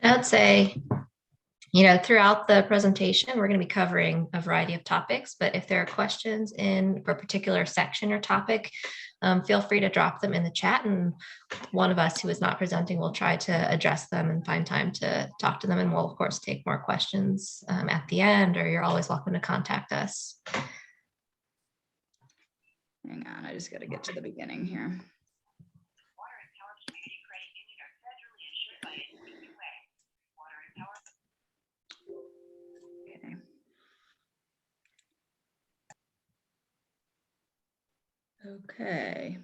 I would say, throughout the presentation, we're going to be covering a variety of topics, but if there are questions for a particular section or topic, feel free to drop them in the chat, and one of us who is not presenting will try to address them and find time to talk to them. And we'll, of course, take more questions at the end, or you're always welcome to contact us. Hang on, I just got to get to the beginning here. Okay.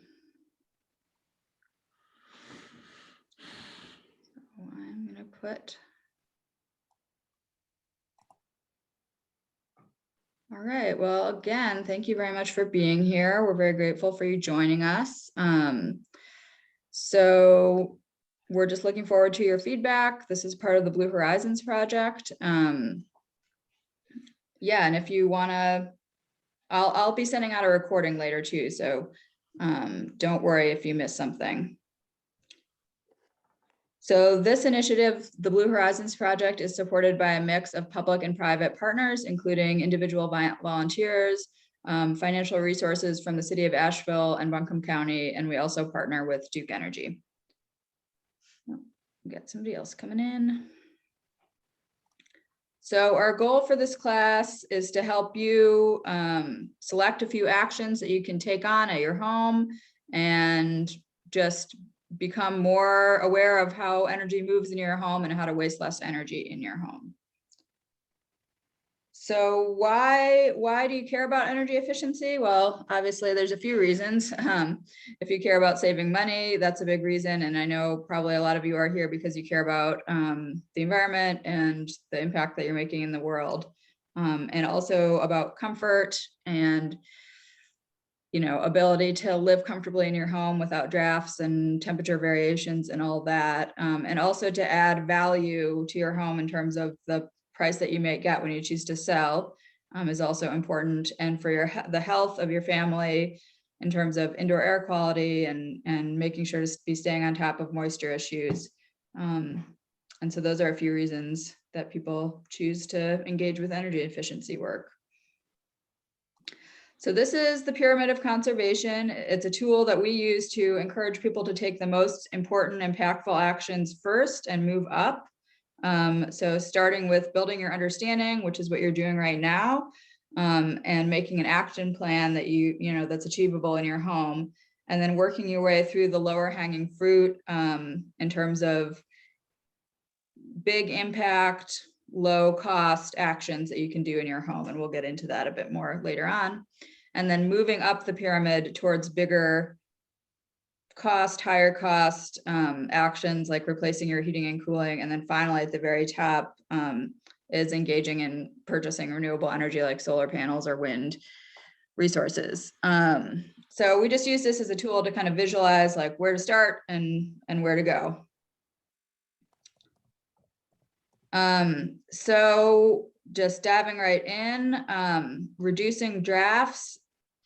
So I'm going to put. All right. Well, again, thank you very much for being here. We're very grateful for you joining us. So we're just looking forward to your feedback. This is part of the Blue Horizons project. Yeah, and if you want to, I'll be sending out a recording later too. So don't worry if you miss something. So this initiative, the Blue Horizons Project, is supported by a mix of public and private partners, including individual volunteers, financial resources from the city of Asheville and Buncombe County, and we also partner with Duke Energy. Get somebody else coming in. So our goal for this class is to help you select a few actions that you can take on at your home and just become more aware of how energy moves in your home and how to waste less energy in your home. So why do you care about energy efficiency? Well, obviously there's a few reasons. If you care about saving money, that's a big reason. And I know probably a lot of you are here because you care about the environment and the impact that you're making in the world. And also about comfort and ability to live comfortably in your home without drafts and temperature variations and all that. And also to add value to your home in terms of the price that you may get when you choose to sell is also important. And for the health of your family in terms of indoor air quality and making sure to be staying on top of moisture issues. And so those are a few reasons that people choose to engage with energy efficiency work. So this is the pyramid of conservation. It's a tool that we use to encourage people to take the most important, impactful actions first and move up. So starting with building your understanding, which is what you're doing right now, and making an action plan that that's achievable in your home, and then working your way through the lower hanging fruit in terms of big impact, low cost actions that you can do in your home. And we'll get into that a bit more later on. And then moving up the pyramid towards bigger cost, higher cost actions like replacing your heating and cooling. And then finally at the very top is engaging in purchasing renewable energy like solar panels or wind resources. So we just use this as a tool to kind of visualize like where to start and where to go. So just diving right in, reducing drafts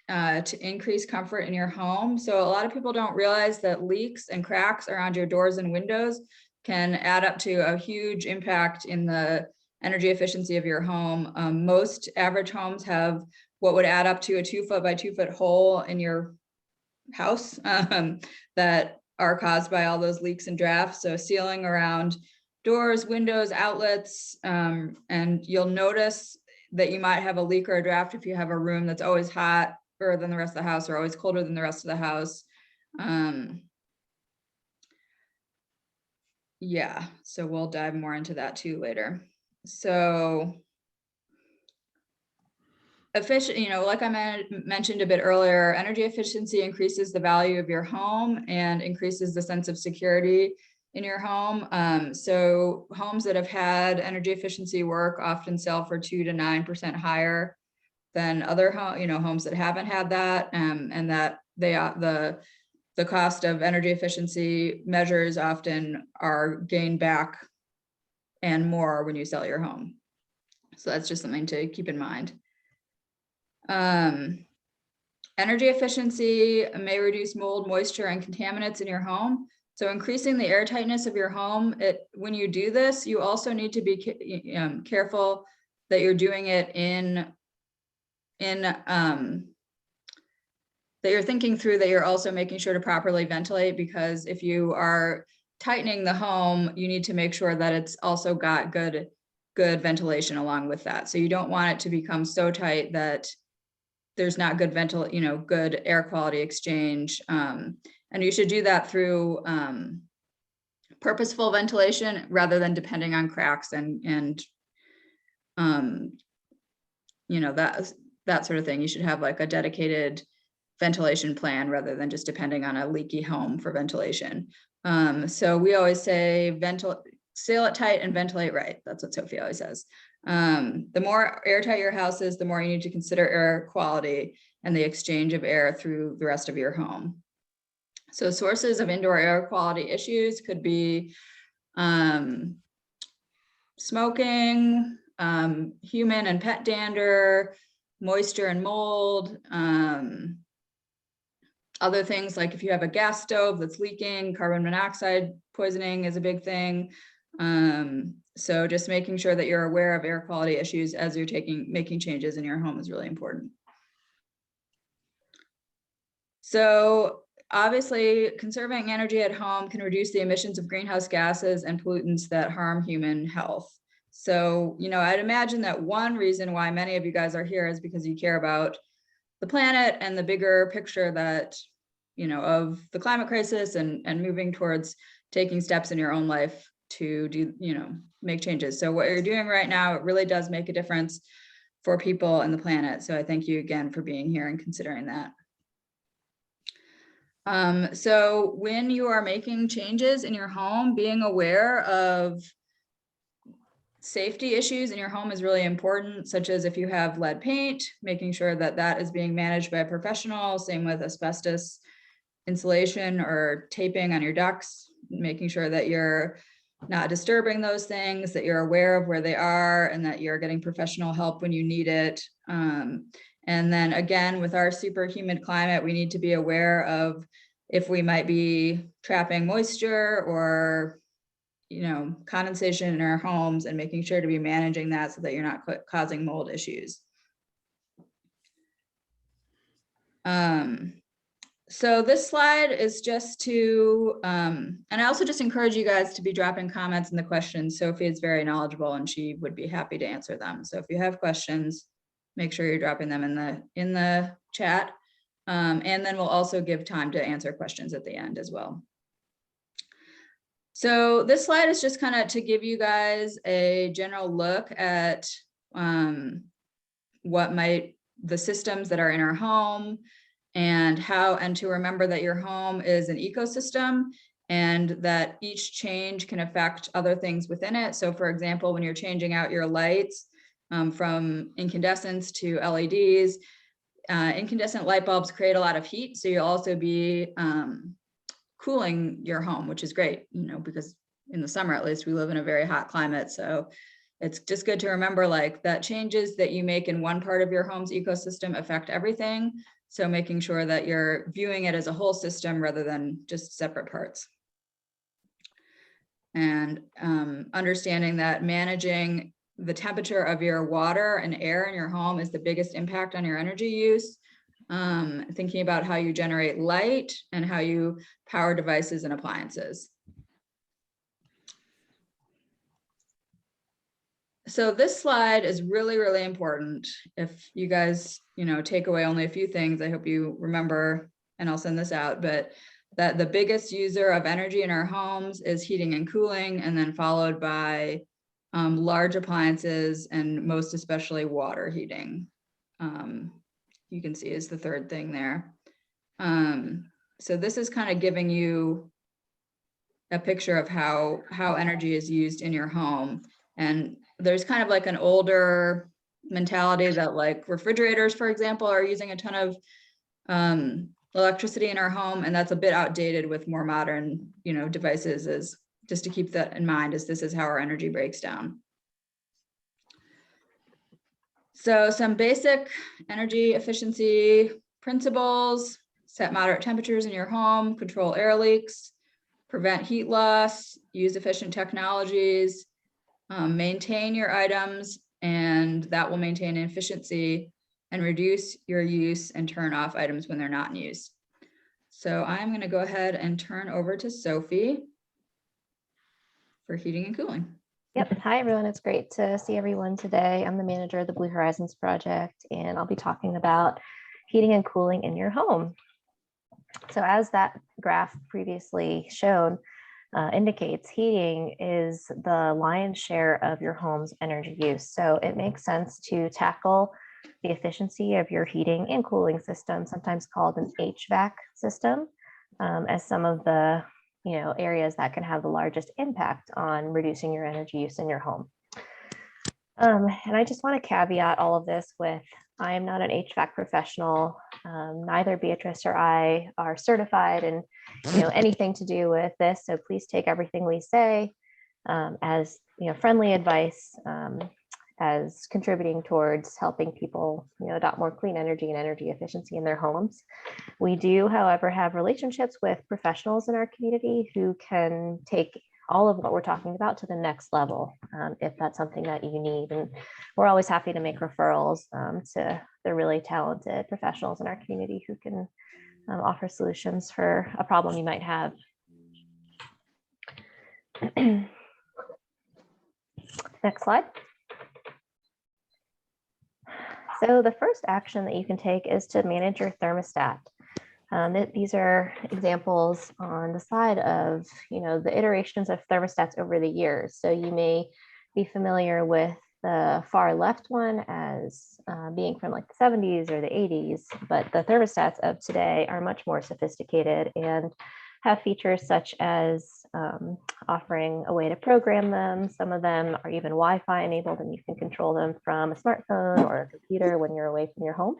to increase comfort in your home. So a lot of people don't realize that leaks and cracks around your doors and windows can add up to a huge impact in the energy efficiency of your home. Most average homes have what would add up to a 2 foot by 2 foot hole in your house that are caused by all those leaks and drafts. So sealing around doors, windows, outlets, and you'll notice that you might have a leak or a draft if you have a room that's always hotter than the rest of the house or always colder than the rest of the house. Yeah, so we'll dive more into that too later. So efficient, like I mentioned a bit earlier, energy efficiency increases the value of your home and increases the sense of security in your home. So homes that have had energy efficiency work often sell for 2 to 9% higher than other homes that haven't had that, and that the cost of energy efficiency measures often are gained back and more when you sell your home. So that's just something to keep in mind. Energy efficiency may reduce mold, moisture, and contaminants in your home. So increasing the air tightness of your home, when you do this, you also need to be careful that you're doing it that you're thinking through that you're also making sure to properly ventilate, because if you are tightening the home, you need to make sure that it's also got good ventilation along with that. So you don't want it to become so tight that there's not good good air quality exchange. And you should do that through purposeful ventilation rather than depending on cracks and that sort of thing. You should have like a dedicated ventilation plan rather than just depending on a leaky home for ventilation. So we always say seal it tight and ventilate right. That's what Sophie always says. The more airtight your house is, the more you need to consider air quality and the exchange of air through the rest of your home. So sources of indoor air quality issues could be smoking, human and pet dander, moisture and mold, other things like if you have a gas stove that's leaking, carbon monoxide poisoning is a big thing. So just making sure that you're aware of air quality issues as you're making changes in your home is really important. So obviously, conserving energy at home can reduce the emissions of greenhouse gases and pollutants that harm human health. So, I'd imagine that one reason why many of you guys are here is because you care about the planet and the bigger picture that, of the climate crisis and moving towards taking steps in your own life to do, make changes. So what you're doing right now, it really does make a difference for people and the planet. So I thank you again for being here and considering that. So when you are making changes in your home, being aware of safety issues in your home is really important, such as if you have lead paint, making sure that that is being managed by a professional. Same with asbestos insulation or taping on your ducts, making sure that you're not disturbing those things, that you're aware of where they are, and that you're getting professional help when you need it. And then again, with our super humid climate, we need to be aware of if we might be trapping moisture or condensation in our homes, and making sure to be managing that so that you're not causing mold issues. So this slide is just to, and I also just encourage you guys to be dropping comments in the questions. Sophie is very knowledgeable and she would be happy to answer them. So if you have questions, make sure you're dropping them in the chat. And then we'll also give time to answer questions at the end as well. So this slide is just kind of to give you guys a general look at the systems that are in our home and to remember that your home is an ecosystem and that each change can affect other things within it. So for example, when you're changing out your lights from incandescents to LEDs, incandescent light bulbs create a lot of heat. So you'll also be cooling your home, which is great, because in the summer, at least, we live in a very hot climate. So it's just good to remember that changes that you make in one part of your home's ecosystem affect everything. So making sure that you're viewing it as a whole system rather than just separate parts. And understanding that managing the temperature of your water and air in your home is the biggest impact on your energy use. Thinking about how you generate light and how you power devices and appliances. So this slide is really, really important. If you guys, take away only a few things, I hope you remember, and I'll send this out, but that the biggest user of energy in our homes is heating and cooling, and then followed by large appliances and most especially water heating. You can see is the third thing there. So this is kind of giving you a picture of how energy is used in your home. And there's kind of like an older mentality that like refrigerators, for example, are using a ton of electricity in our home. And that's a bit outdated with more modern, devices, is just to keep that in mind, as this is how our energy breaks down. So some basic energy efficiency principles: set moderate temperatures in your home, control air leaks, prevent heat loss, use efficient technologies, maintain your items, and that will maintain efficiency and reduce your use and turn off items when they're not in use. So I'm going to go ahead and turn over to Sophie for heating and cooling. Yep. Hi, everyone. It's great to see everyone today. I'm the manager of the Blue Horizons project, and I'll be talking about heating and cooling in your home. So as that graph previously shown indicates, heating is the lion's share of your home's energy use. So it makes sense to tackle the efficiency of your heating and cooling system, sometimes called an HVAC system, as some of the areas that can have the largest impact on reducing your energy use in your home. And I just want to caveat all of this with, I am not an HVAC professional. Neither Beatrice or I are certified in anything to do with this. So please take everything we say as friendly advice, as contributing towards helping people adopt more clean energy and energy efficiency in their homes. We do, however, have relationships with professionals in our community who can take all of what we're talking about to the next level, if that's something that you need. And we're always happy to make referrals to the really talented professionals in our community who can offer solutions for a problem you might have. Next slide. So the first action that you can take is to manage your thermostat. These are examples on the side of the iterations of thermostats over the years. So you may be familiar with the far left one as being from like the 70s or the 80s, but the thermostats of today are much more sophisticated and have features such as offering a way to program them. Some of them are even Wi-Fi enabled, and you can control them from a smartphone or a computer when you're away from your home.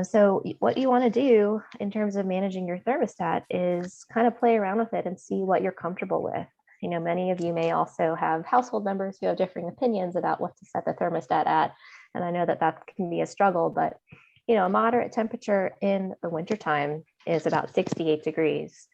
So what you want to do in terms of managing your thermostat is kind of play around with it and see what you're comfortable with. Many of you may also have household members who have differing opinions about what to set the thermostat at. And I know that that can be a struggle, but a moderate temperature in the wintertime is about 68 degrees.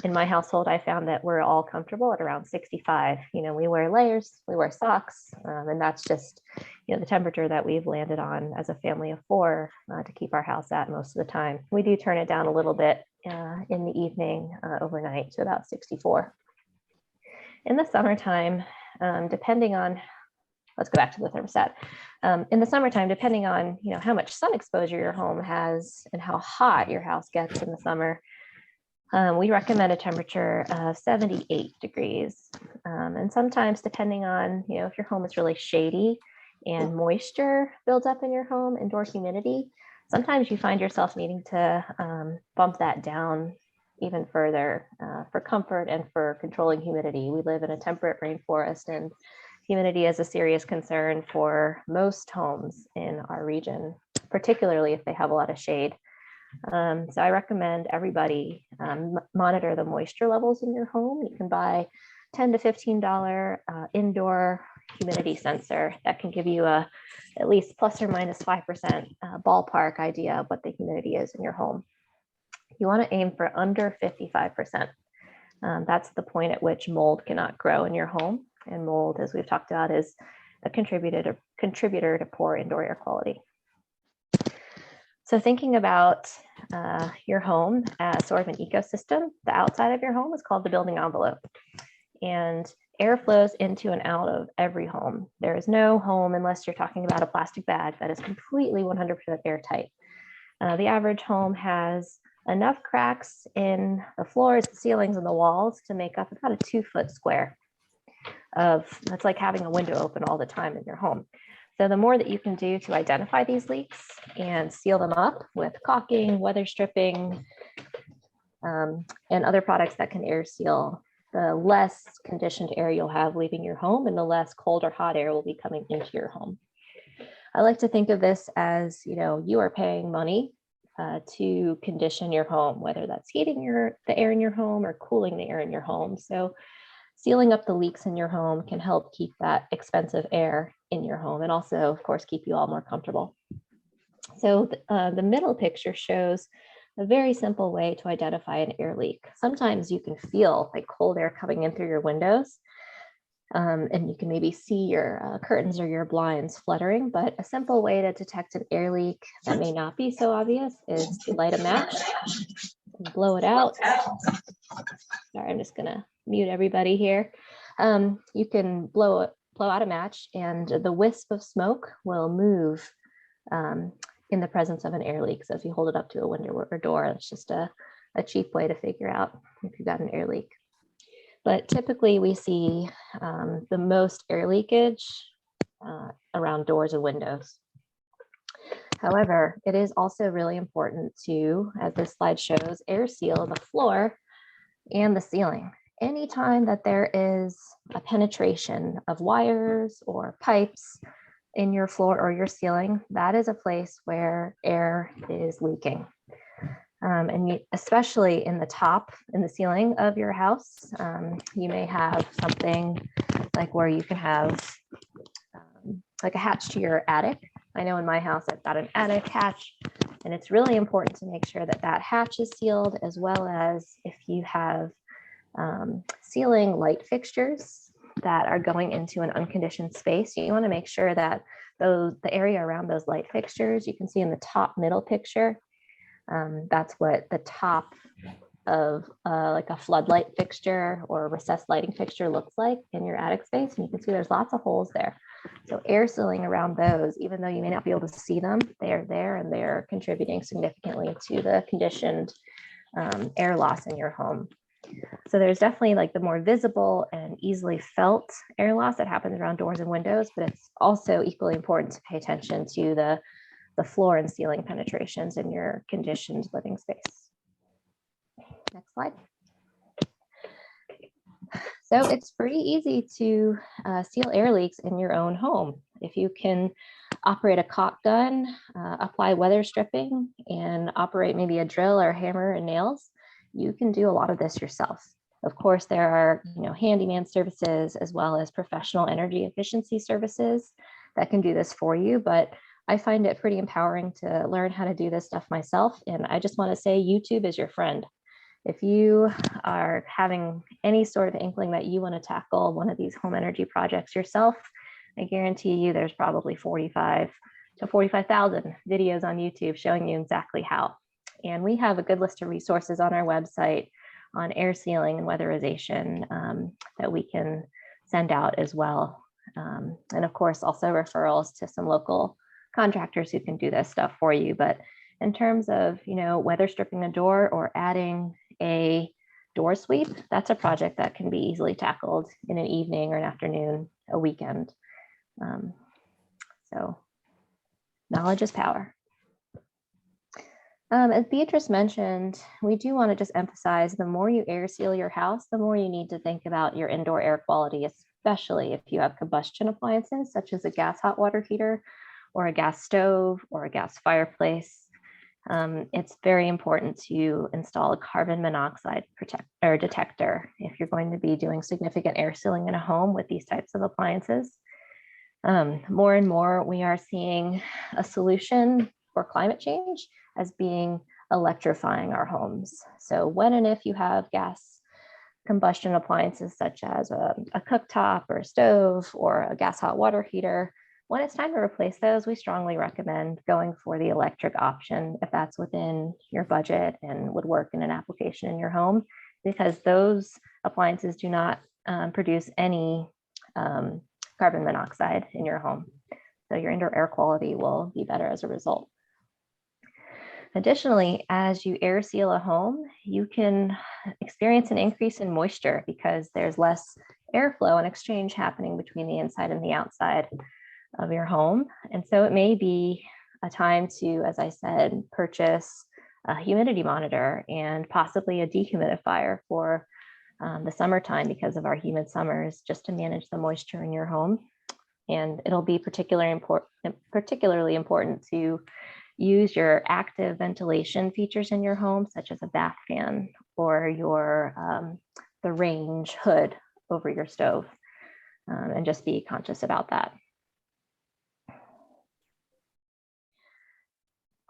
In my household, I found that we're all comfortable at around 65. We wear layers, we wear socks, and that's just the temperature that we've landed on as a family of 4 to keep our house at most of the time. We do turn it down a little bit in the evening overnight to about 64. In the summertime, depending on, let's go back to the thermostat. In the summertime, depending on how much sun exposure your home has and how hot your house gets in the summer, we recommend a temperature of 78 degrees. And sometimes, depending on if your home is really shady and moisture builds up in your home, indoor humidity, sometimes you find yourself needing to bump that down even further for comfort and for controlling humidity. We live in a temperate rainforest, and humidity is a serious concern for most homes in our region, particularly if they have a lot of shade. So I recommend everybody monitor the moisture levels in your home. You can buy $10 to $15 indoor humidity sensor that can give you at least plus or minus 5% ballpark idea of what the humidity is in your home. You want to aim for under 55%. That's the point at which mold cannot grow in your home. And mold, as we've talked about, is a contributor to poor indoor air quality. So thinking about your home as sort of an ecosystem, the outside of your home is called the building envelope. And air flows into and out of every home. There is no home, unless you're talking about a plastic bag, that is completely 100% airtight. The average home has enough cracks in the floors, the ceilings, and the walls to make up about a 2-foot square that's like having a window open all the time in your home. So the more that you can do to identify these leaks and seal them up with caulking, weather stripping, and other products that can air seal, the less conditioned air you'll have leaving your home, and the less cold or hot air will be coming into your home. I like to think of this as, you are paying money to condition your home, whether that's heating the air in your home or cooling the air in your home. So sealing up the leaks in your home can help keep that expensive air in your home, and also, of course, keep you all more comfortable. So the middle picture shows a very simple way to identify an air leak. Sometimes you can feel like cold air coming in through your windows, and you can maybe see your curtains or your blinds fluttering, but a simple way to detect an air leak that may not be so obvious is to light a match and blow it out. Sorry, I'm just gonna mute everybody here. You can blow out a match and the wisp of smoke will move in the presence of an air leak. So if you hold it up to a window or door, it's just a cheap way to figure out if you've got an air leak. But typically we see the most air leakage around doors and windows. However, it is also really important to, as this slide shows, air seal the floor and the ceiling. Anytime that there is a penetration of wires or pipes in your floor or your ceiling, that is a place where air is leaking. And especially in the top, in the ceiling of your house, you may have something like where you can have like a hatch to your attic. I know in my house, I've got an attic hatch, and it's really important to make sure that that hatch is sealed, as well as if you have ceiling light fixtures that are going into an unconditioned space, you want to make sure that the area around those light fixtures, you can see in the top middle picture, that's what the top of like a floodlight fixture or a recessed lighting fixture looks like in your attic space. And you can see there's lots of holes there. So air sealing around those, even though you may not be able to see them, they are there and they're contributing significantly to the conditioned air loss in your home. So there's definitely like the more visible and easily felt air loss that happens around doors and windows, but it's also equally important to pay attention to the floor and ceiling penetrations in your conditioned living space. Next slide. So it's pretty easy to seal air leaks in your own home. If you can operate a caulk gun, apply weather stripping, and operate maybe a drill or hammer and nails, you can do a lot of this yourself. Of course, there are handyman services as well as professional energy efficiency services that can do this for you, but I find it pretty empowering to learn how to do this stuff myself. And I just want to say YouTube is your friend. If you are having any sort of inkling that you want to tackle one of these home energy projects yourself, I guarantee you there's probably 45 to 45,000 videos on YouTube showing you exactly how. And we have a good list of resources on our website on air sealing and weatherization that we can send out as well. And of course, also referrals to some local contractors who can do this stuff for you. But in terms of, weather stripping a door or adding a door sweep, that's a project that can be easily tackled in an evening or an afternoon, a weekend. So knowledge is power. As Beatrice mentioned, we do want to just emphasize the more you air seal your house, the more you need to think about your indoor air quality, especially if you have combustion appliances such as a gas hot water heater or a gas stove or a gas fireplace. It's very important to install a carbon monoxide detector if you're going to be doing significant air sealing in a home with these types of appliances. More and more, we are seeing a solution for climate change as being electrifying our homes. So when and if you have gas combustion appliances such as a cooktop or a stove or a gas hot water heater, when it's time to replace those, we strongly recommend going for the electric option if that's within your budget and would work in an application in your home, because those appliances do not produce any carbon monoxide in your home. So your indoor air quality will be better as a result. Additionally, as you air seal a home, you can experience an increase in moisture because there's less airflow and exchange happening between the inside and the outside of your home. And so it may be a time to, as I said, purchase a humidity monitor and possibly a dehumidifier for the summertime because of our humid summers, just to manage the moisture in your home. And it'll be particularly important to use your active ventilation features in your home, such as a bath fan or the range hood over your stove, and just be conscious about that.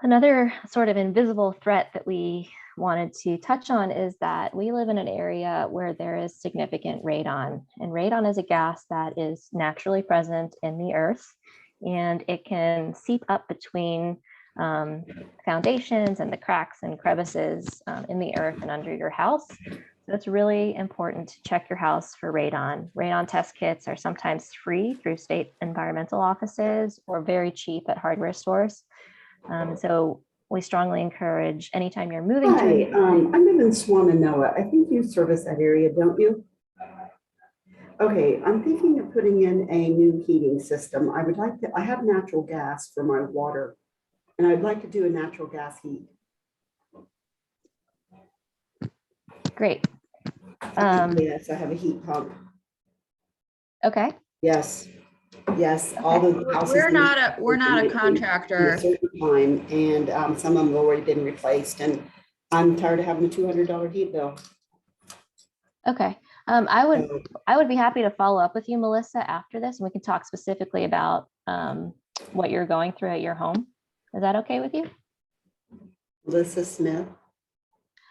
Another sort of invisible threat that we wanted to touch on is that we live in an area where there is significant radon, and radon is a gas that is naturally present in the earth, and it can seep up between foundations and the cracks and crevices in the earth and under your house. So it's really important to check your house for radon. Radon test kits are sometimes free through state environmental offices or very cheap at hardware stores. So we strongly encourage anytime you're moving to Hi, I live in Swannanoa. I think you service that area, don't you? Okay, I'm thinking of putting in a new heating system. I have natural gas for my water, and I'd like to do a natural gas heat. Great. Yes, I have a heat pump. Okay. Yes, yes, all the houses. We're not a contractor. A certain time, and some of them have already been replaced, and I'm tired of having a $200 heat bill. Okay. I would be happy to follow up with you, Melissa, after this, and we can talk specifically about what you're going through at your home. Is that okay with you? Melissa Smith.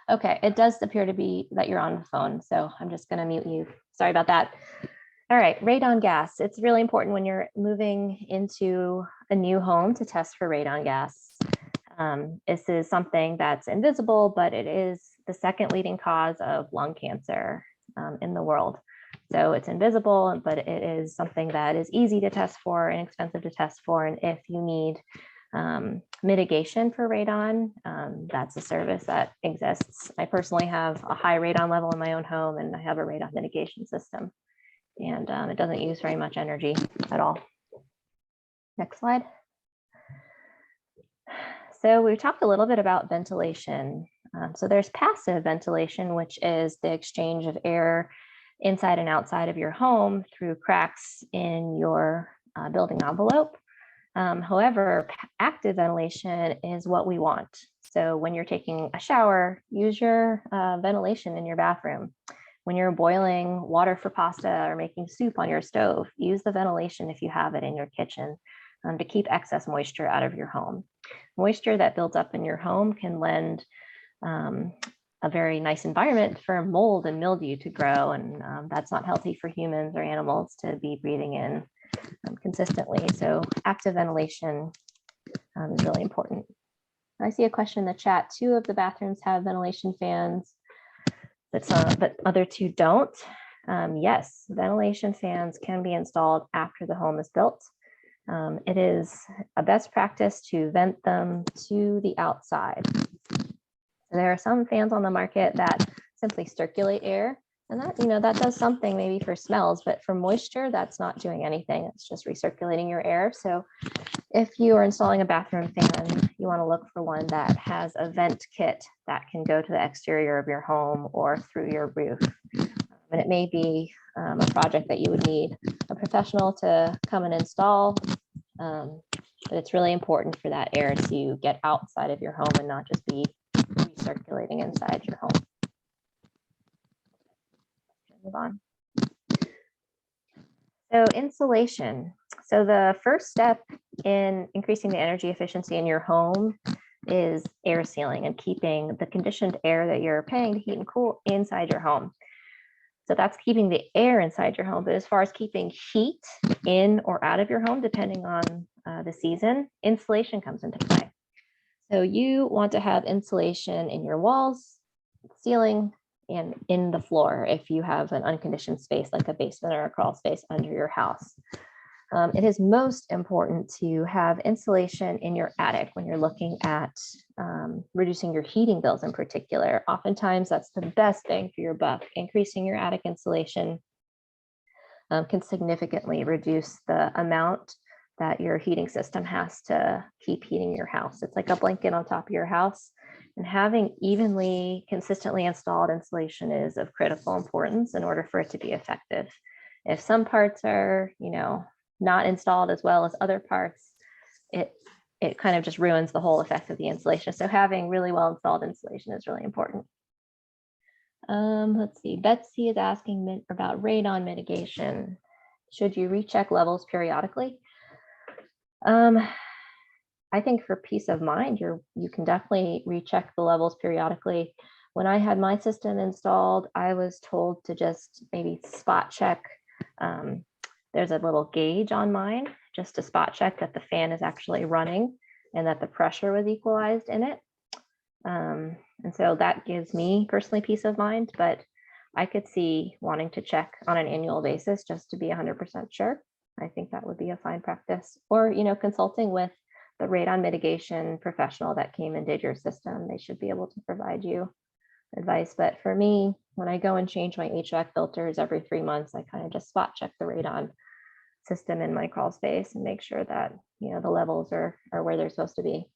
Okay, it does appear to be that you're on the phone, so I'm just going to mute you. Sorry about that. All right, radon gas. It's really important when you're moving into a new home to test for radon gas. This is something that's invisible, but it is the second leading cause of lung cancer in the world. So it's invisible, but it is something that is easy to test for, inexpensive to test for. And if you need mitigation for radon, that's a service that exists. I personally have a high radon level in my own home, and I have a radon mitigation system. And it doesn't use very much energy at all. Next slide. So we talked a little bit about ventilation. So there's passive ventilation, which is the exchange of air inside and outside of your home through cracks in your building envelope. However, active ventilation is what we want. So when you're taking a shower, use your ventilation in your bathroom. When you're boiling water for pasta or making soup on your stove, use the ventilation if you have it in your kitchen to keep excess moisture out of your home. Moisture that builds up in your home can lend a very nice environment for mold and mildew to grow, and that's not healthy for humans or animals to be breathing in consistently. So active ventilation is really important. I see a question in the chat. 2 of the bathrooms have ventilation fans, but other 2 don't. Yes, ventilation fans can be installed after the home is built. It is a best practice to vent them to the outside. There are some fans on the market that simply circulate air, and that does something maybe for smells, but for moisture, that's not doing anything. It's just recirculating your air. So if you are installing a bathroom fan, you want to look for one that has a vent kit that can go to the exterior of your home or through your roof. And it may be a project that you would need a professional to come and install, but it's really important for that air to get outside of your home and not just be recirculating inside your home. Move on. So insulation. So the first step in increasing the energy efficiency in your home is air sealing and keeping the conditioned air that you're paying to heat and cool inside your home. So that's keeping the air inside your home. But as far as keeping heat in or out of your home, depending on the season, insulation comes into play. So you want to have insulation in your walls, ceiling, and in the floor if you have an unconditioned space like a basement or a crawl space under your house. It is most important to have insulation in your attic when you're looking at reducing your heating bills in particular. Oftentimes that's the best bang for your buck. Increasing your attic insulation can significantly reduce the amount that your heating system has to keep heating your house. It's like a blanket on top of your house, and having evenly, consistently installed insulation is of critical importance in order for it to be effective. If some parts are, not installed as well as other parts, it kind of just ruins the whole effect of the insulation. So having really well installed insulation is really important. Let's see, Betsy is asking about radon mitigation. Should you recheck levels periodically? I I think for peace of mind, you can definitely recheck the levels periodically. When I had my system installed, I was told to just maybe spot check. There's a little gauge on mine just to spot check that the fan is actually running and that the pressure was equalized in it. And so that gives me personally peace of mind, but I could see wanting to check on an annual basis just to be 100% sure. I think that would be a fine practice. Or, consulting with the radon mitigation professional that came and did your system, they should be able to provide you advice. But for me, when I go and change my HVAC filters every 3 months, I kind of just spot check the radon system in my crawl space and make sure that, the levels are where they're supposed to be.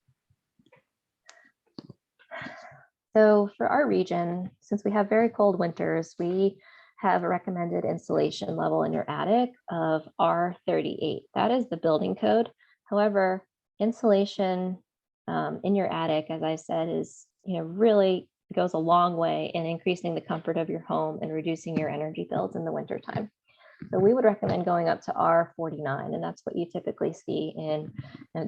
So for our region, since we have very cold winters, we have a recommended insulation level in your attic of R38. That is the building code. However, insulation in your attic, as I said, is really goes a long way in increasing the comfort of your home and reducing your energy bills in the wintertime. So we would recommend going up to R49, and that's what you typically see in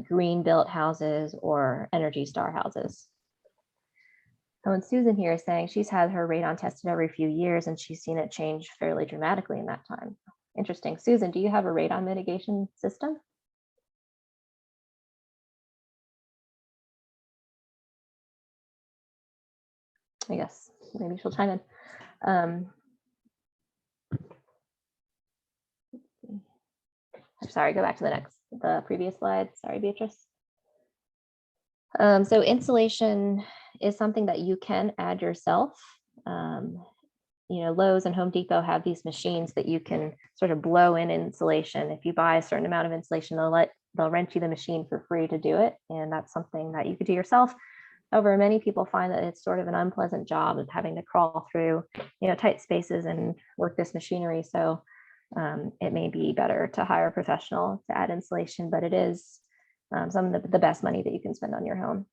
green built houses or Energy Star houses. Oh, and Susan here is saying she's had her radon tested every few years and she's seen it change fairly dramatically in that time. Interesting. Susan, do you have a radon mitigation system? I guess maybe she'll chime in. I'm sorry, go back to the previous slide. Sorry, Beatrice. So insulation is something that you can add yourself. Lowe's and Home Depot have these machines that you can sort of blow in insulation. If you buy a certain amount of insulation, they'll rent you the machine for free to do it. And that's something that you could do yourself. However, many people find that it's sort of an unpleasant job of having to crawl through, tight spaces and work this machinery. So it may be better to hire a professional to add insulation, but it is some of the best money that you can spend on your home.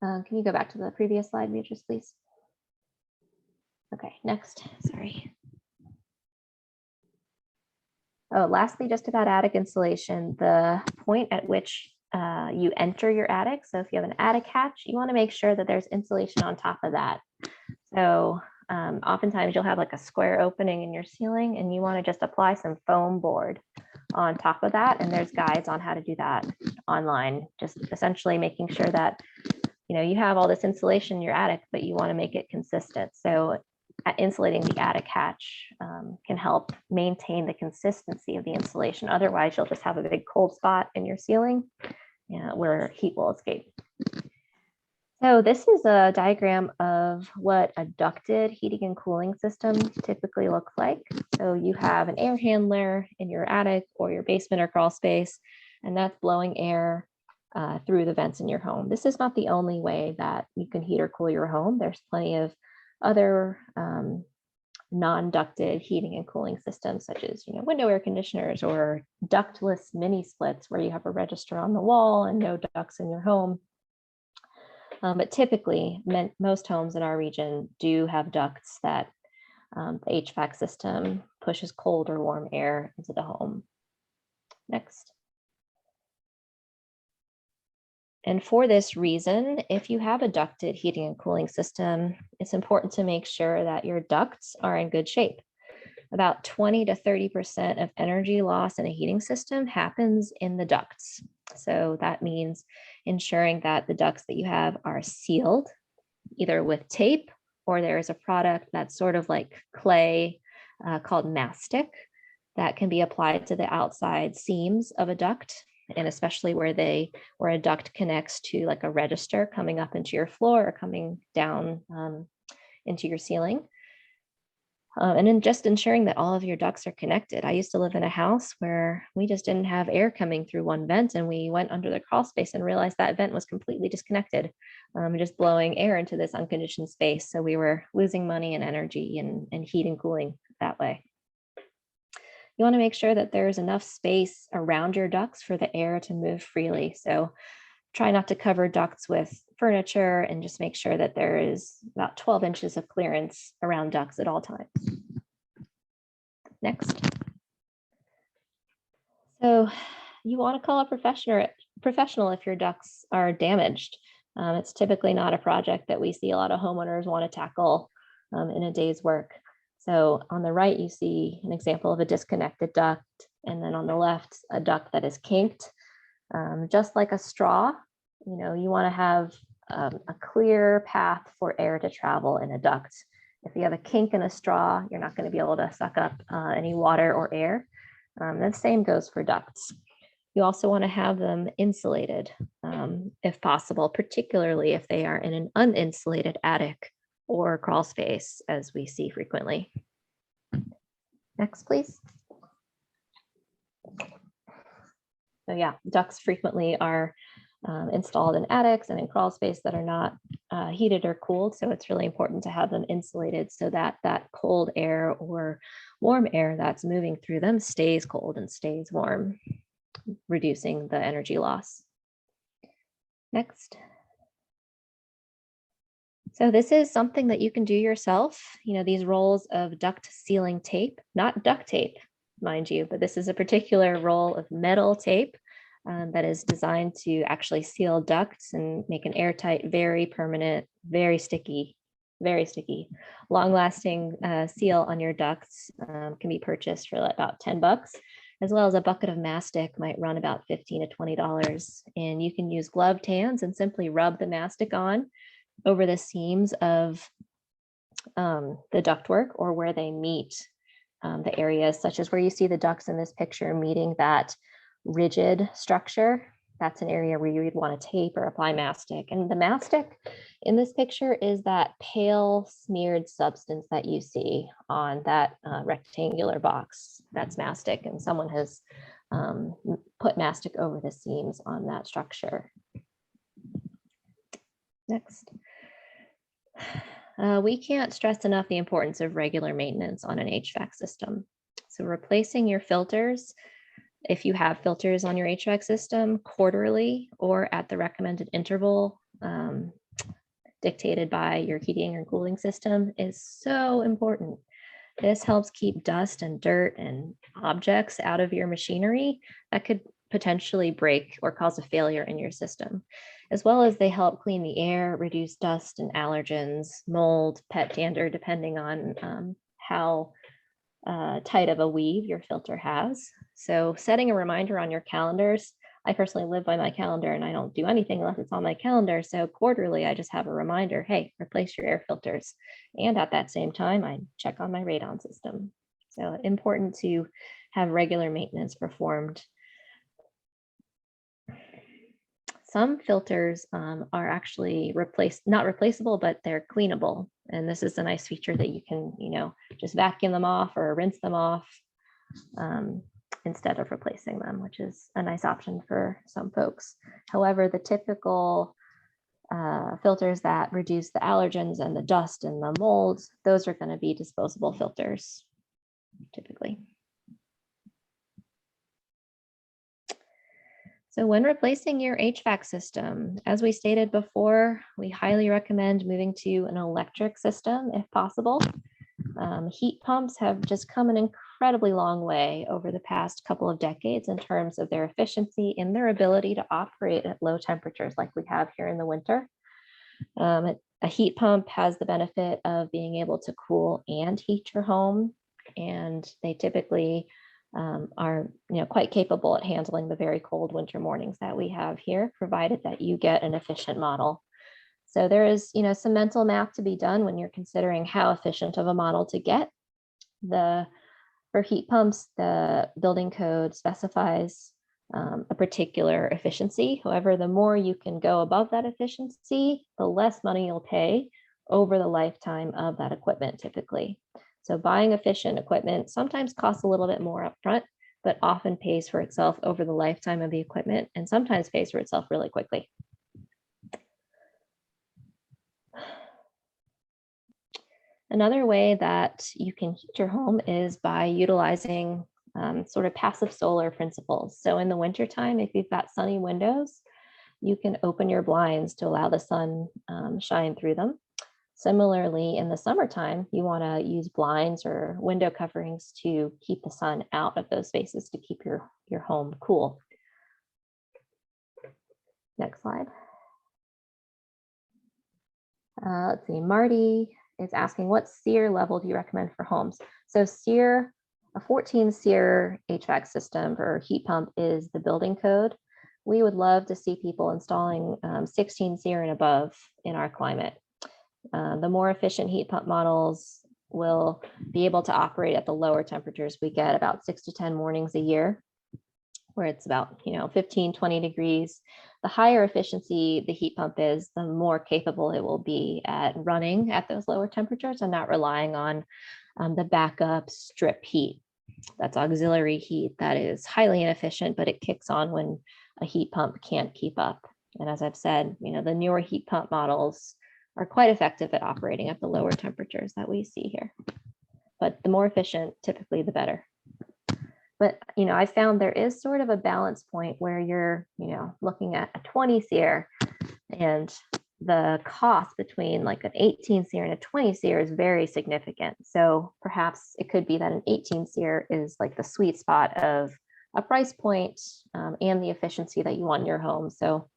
Can you go back to the previous slide, Beatrice, please? Okay, next, sorry. Oh, lastly, just about attic insulation, the point at which you enter your attic. So if you have an attic hatch, you want to make sure that there's insulation on top of that. So oftentimes you'll have like a square opening in your ceiling and you want to just apply some foam board on top of that. And there's guides on how to do that online, just essentially making sure that you have all this insulation in your attic, but you want to make it consistent. So insulating the attic hatch can help maintain the consistency of the insulation. Otherwise, you'll just have a big cold spot in your ceiling where heat will escape. So this is a diagram of what a ducted heating and cooling system typically looks like. So you have an air handler in your attic or your basement or crawl space, and that's blowing air through the vents in your home. This is not the only way that you can heat or cool your home. There's plenty of other non-ducted heating and cooling systems, such as window air conditioners or ductless mini splits, where you have a register on the wall and no ducts in your home. But typically, most homes in our region do have ducts that the HVAC system pushes cold or warm air into the home. Next. And for this reason, if you have a ducted heating and cooling system, it's important to make sure that your ducts are in good shape. About 20 to 30% of energy loss in a heating system happens in the ducts. So that means ensuring that the ducts that you have are sealed, either with tape or there's a product that's sort of like clay called mastic that can be applied to the outside seams of a duct. And especially where a duct connects to like a register coming up into your floor or coming down into your ceiling. And then just ensuring that all of your ducts are connected. I used to live in a house where we just didn't have air coming through one vent, and we went under the crawl space and realized that vent was completely disconnected, just blowing air into this unconditioned space. So we were losing money and energy and heat and cooling that way. You want to make sure that there's enough space around your ducts for the air to move freely. So try not to cover ducts with furniture and just make sure that there is about 12 inches of clearance around ducts at all times. Next. So you want to call a professional if your ducts are damaged. It's typically not a project that we see a lot of homeowners want to tackle in a day's work. So on the right, you see an example of a disconnected duct, and then on the left, a duct that is kinked. Just like a straw, you know, you want to have a clear path for air to travel in a duct. If you have a kink in a straw, you're not going to be able to suck up any water or air. The same goes for ducts. You also want to have them insulated if possible, particularly if they are in an uninsulated attic or crawl space, as we see frequently. Next, please. So yeah, ducts frequently are installed in attics and in crawl space that are not heated or cooled. So it's really important to have them insulated so that that cold air or warm air that's moving through them stays cold and stays warm, reducing the energy loss. Next. So this is something that you can do yourself. You know, these rolls of duct sealing tape, not duct tape, mind you, but this is a particular roll of metal tape that is designed to actually seal ducts and make an airtight, very permanent, very sticky, long-lasting seal on your ducts. Can be purchased for about $10, as well as a bucket of mastic might run about $15 to $20. And you can use gloved hands and simply rub the mastic on over the seams of the ductwork or where they meet the areas, such as where you see the ducts in this picture meeting that rigid structure. That's an area where you would want to tape or apply mastic. And the mastic in this picture is that pale smeared substance that you see on that rectangular box. That's mastic, and someone has put mastic over the seams on that structure. Next. We can't stress enough the importance of regular maintenance on an HVAC system. So replacing your filters, if you have filters on your HVAC system, quarterly or at the recommended interval dictated by your heating and cooling system, is so important. This helps keep dust and dirt and objects out of your machinery that could potentially break or cause a failure in your system, as well as they help clean the air, reduce dust and allergens, mold, pet dander, depending on how tight of a weave your filter has. So setting a reminder on your calendars. I personally live by my calendar and I don't do anything unless it's on my calendar. So quarterly, I just have a reminder, hey, replace your air filters. And at that same time, I check on my radon system. So important to have regular maintenance performed. Some filters are actually not replaceable, but they're cleanable. And this is a nice feature that you can, just vacuum them off or rinse them off instead of replacing them, which is a nice option for some folks. However, the typical filters that reduce the allergens and the dust and the molds, those are going to be disposable filters typically. So when replacing your HVAC system, as we stated before, we highly recommend moving to an electric system if possible. Heat pumps have just come an incredibly long way over the past couple of decades in terms of their efficiency and their ability to operate at low temperatures like we have here in the winter. A heat pump has the benefit of being able to cool and heat your home, and they typically are quite capable at handling the very cold winter mornings that we have here, provided that you get an efficient model. So there is some mental math to be done when you're considering how efficient of a model to get. For heat pumps, the building code specifies a particular efficiency. However, the more you can go above that efficiency, the less money you'll pay over the lifetime of that equipment typically. So buying efficient equipment sometimes costs a little bit more upfront, but often pays for itself over the lifetime of the equipment and sometimes pays for itself really quickly. Another way that you can heat your home is by utilizing sort of passive solar principles. So in the wintertime, if you've got sunny windows, you can open your blinds to allow the sun shine through them. Similarly, in the summertime, you want to use blinds or window coverings to keep the sun out of those spaces to keep your home cool. Next slide. Let's see, Marty is asking, what SEER level do you recommend for homes? So SEER, a 14 SEER HVAC system or heat pump is the building code. We would love to see people installing 16 SEER and above in our climate. The more efficient heat pump models will be able to operate at the lower temperatures. We get about 6 to 10 mornings a year where it's about 15, 20 degrees. The higher efficiency the heat pump is, the more capable it will be at running at those lower temperatures and not relying on the backup strip heat. That's auxiliary heat that is highly inefficient, but it kicks on when a heat pump can't keep up. And as I've said, the newer heat pump models are quite effective at operating at the lower temperatures that we see here. But the more efficient, typically the better. But, I found there is sort of a balance point where you're, looking at a 20 SEER and the cost between like an 18 SEER and a 20 SEER is very significant. So perhaps it could be that an 18 SEER is like the sweet spot of a price point and the efficiency that you want in your home. So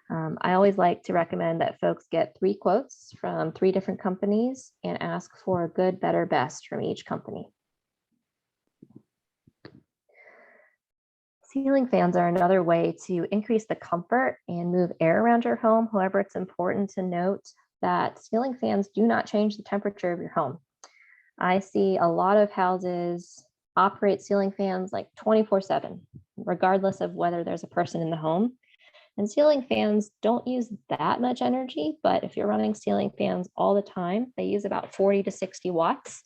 I always like to recommend that folks get 3 quotes from 3 different companies and ask for a good, better, best from each company. Ceiling fans are another way to increase the comfort and move air around your home. However, it's important to note that ceiling fans do not change the temperature of your home. I see a lot of houses operate ceiling fans like 24/7, regardless of whether there's a person in the home. And ceiling fans don't use that much energy, but if you're running ceiling fans all the time, they use about 40 to 60 watts.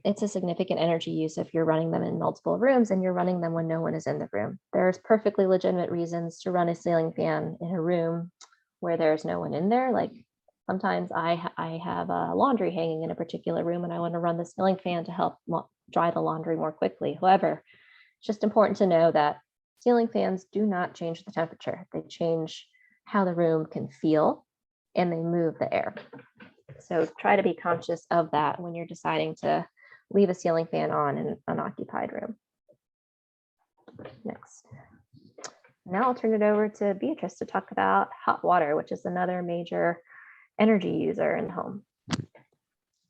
It's a significant energy use if you're running them in multiple rooms and you're running them when no one is in the room. There's perfectly legitimate reasons to run a ceiling fan in a room where there's no one in there. Like sometimes I have a laundry hanging in a particular room and I want to run the ceiling fan to help dry the laundry more quickly. However, it's just important to know that ceiling fans do not change the temperature. They change how the room can feel and they move the air. So try to be conscious of that when you're deciding to leave a ceiling fan on in an unoccupied room. Next. Now I'll turn it over to Beatrice to talk about hot water, which is another major energy user in the home.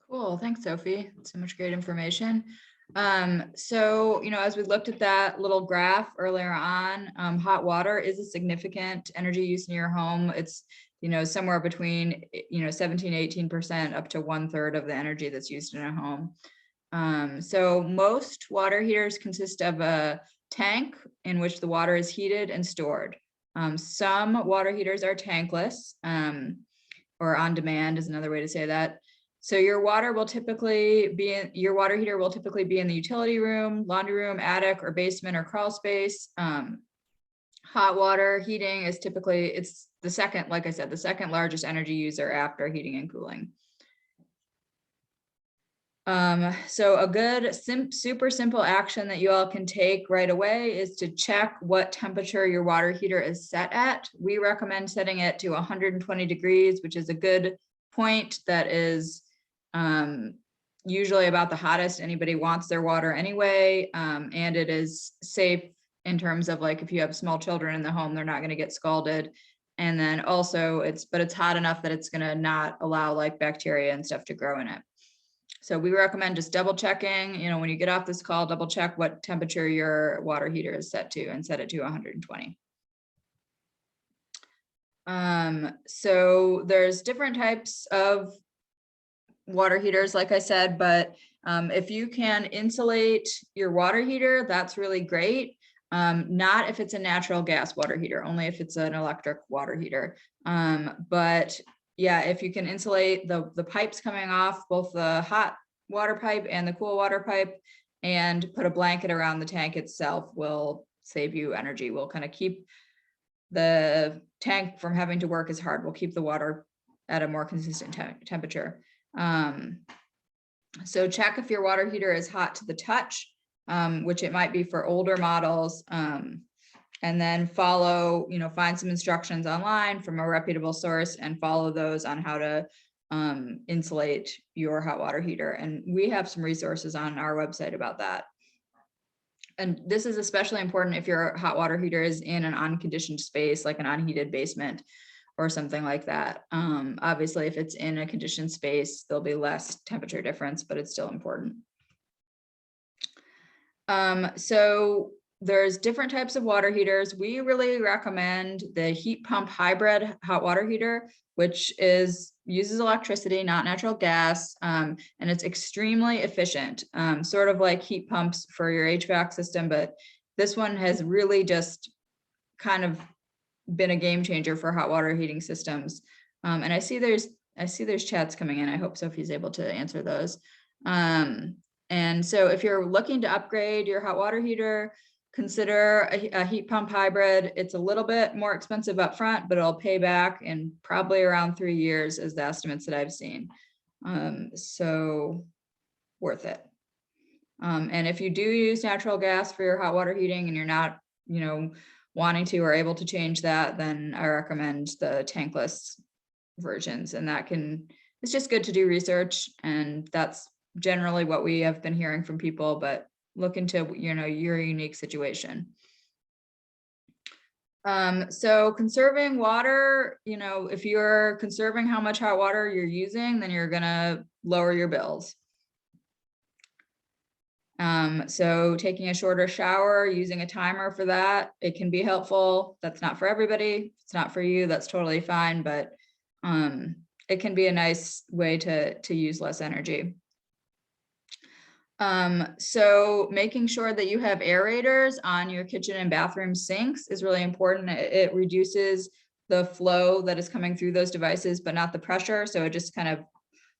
Cool, thanks, Sophie. So much great information. So, as we looked at that little graph earlier on, hot water is a significant energy use in your home. It's, somewhere between, 17, 18% up to 1/3 of the energy that's used in a home. So most water heaters consist of a tank in which the water is heated and stored. Some water heaters are tankless, or on demand is another way to say that. So your water heater will typically be in the utility room, laundry room, attic, or basement or crawl space. Hot water heating is typically, it's the second, like I said, the second largest energy user after heating and cooling. So a good, super simple action that you all can take right away is to check what temperature your water heater is set at. We recommend setting it to 120 degrees, which is a good point that is usually about the hottest anybody wants their water anyway. And it is safe in terms of like, if you have small children in the home, they're not going to get scalded. And then also it's hot enough that it's going to not allow like bacteria and stuff to grow in it. So we recommend just double checking, when you get off this call, double check what temperature your water heater is set to and set it to 120. So there's different types of water heaters, like I said, but if you can insulate your water heater, that's really great. Not if it's a natural gas water heater, only if it's an electric water heater. But yeah, if you can insulate the pipes coming off, both the hot water pipe and the cool water pipe, and put a blanket around the tank itself, will save you energy. Will kind of keep the tank from having to work as hard. Will keep the water at a more consistent temperature. So check if your water heater is hot to the touch, which it might be for older models. And then follow, find some instructions online from a reputable source and follow those on how to insulate your hot water heater. And we have some resources on our website about that. And this is especially important if your hot water heater is in an unconditioned space, like an unheated basement or something like that. Obviously, if it's in a conditioned space, there'll be less temperature difference, but it's still important. So there's different types of water heaters. We really recommend the heat pump hybrid hot water heater, which uses electricity, not natural gas, and it's extremely efficient, sort of like heat pumps for your HVAC system, but this one has really just kind of been a game changer for hot water heating systems. And I see there's chats coming in. I hope Sophie's able to answer those. And so if you're looking to upgrade your hot water heater, consider a heat pump hybrid. It's a little bit more expensive up front, but it'll pay back in probably around 3 years is the estimates that I've seen. So worth it. And if you do use natural gas for your hot water heating and you're not, wanting to or able to change that, then I recommend the tankless versions. And it's just good to do research. And that's generally what we have been hearing from people, but look into, your unique situation. So conserving water, if you're conserving how much hot water you're using, then you're gonna lower your bills. So taking a shorter shower, using a timer for that, it can be helpful. That's not for everybody. If it's not for you, that's totally fine, but it can be a nice way to use less energy. So making sure that you have aerators on your kitchen and bathroom sinks is really important. It reduces the flow that is coming through those devices, but not the pressure. So it just kind of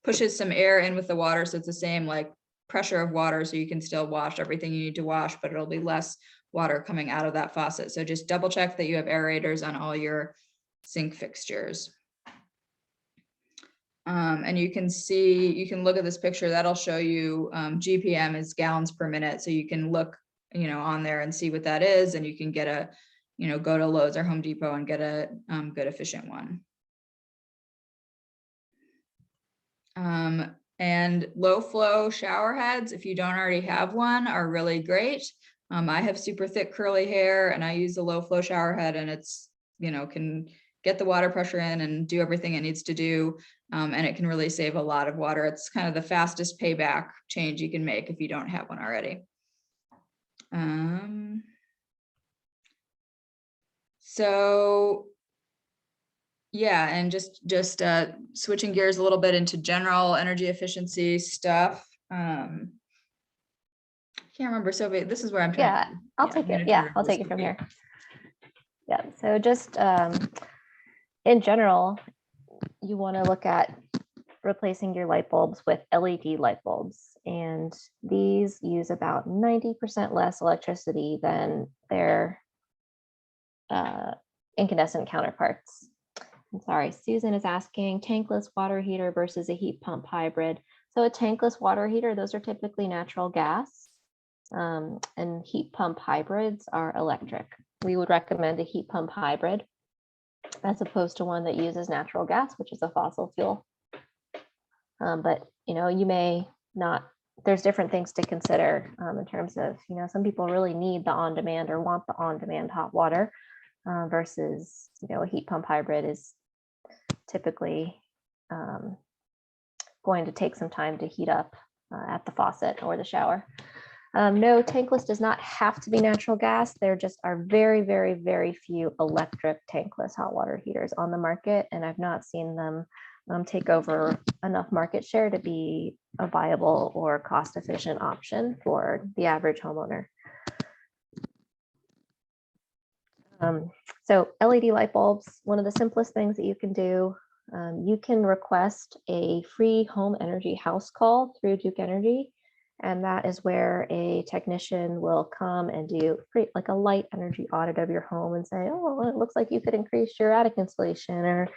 pushes some air in with the water. So it's the same like pressure of water. So you can still wash everything you need to wash, but it'll be less water coming out of that faucet. So just double check that you have aerators on all your sink fixtures. And you can look at this picture that'll show you GPM is gallons per minute. So you can look, on there and see what that is. And you can get go to Lowe's or Home Depot and get a good efficient one. And low flow shower heads, if you don't already have one, are really great. I have super thick curly hair and I use a low flow shower head, and it's, can get the water pressure in and do everything it needs to do. And it can really save a lot of water. It's kind of the fastest payback change you can make if you don't have one already. So yeah, and just switching gears a little bit into general energy efficiency stuff. I can't remember, Sophie, this is where I'm trying. Yeah, I'll take it. Yeah, I'll take it from here. Yeah, so just in general, you want to look at replacing your light bulbs with LED light bulbs. And these use about 90% less electricity than their incandescent counterparts. I'm sorry, Susan is asking, tankless water heater versus a heat pump hybrid. So a tankless water heater, those are typically natural gas. And heat pump hybrids are electric. We would recommend a heat pump hybrid as opposed to one that uses natural gas, which is a fossil fuel. But you may not, there's different things to consider in terms of, some people really need the on-demand or want the on-demand hot water versus, a heat pump hybrid is typically going to take some time to heat up at the faucet or the shower. No, tankless does not have to be natural gas. There just are very, very, very few electric tankless hot water heaters on the market, and I've not seen them take over enough market share to be a viable or cost-efficient option for the average homeowner. So LED light bulbs, one of the simplest things that you can do, you can request a free home energy house call through Duke Energy. And that is where a technician will come and do like a light energy audit of your home and say, oh, well, it looks like you could increase your attic insulation, or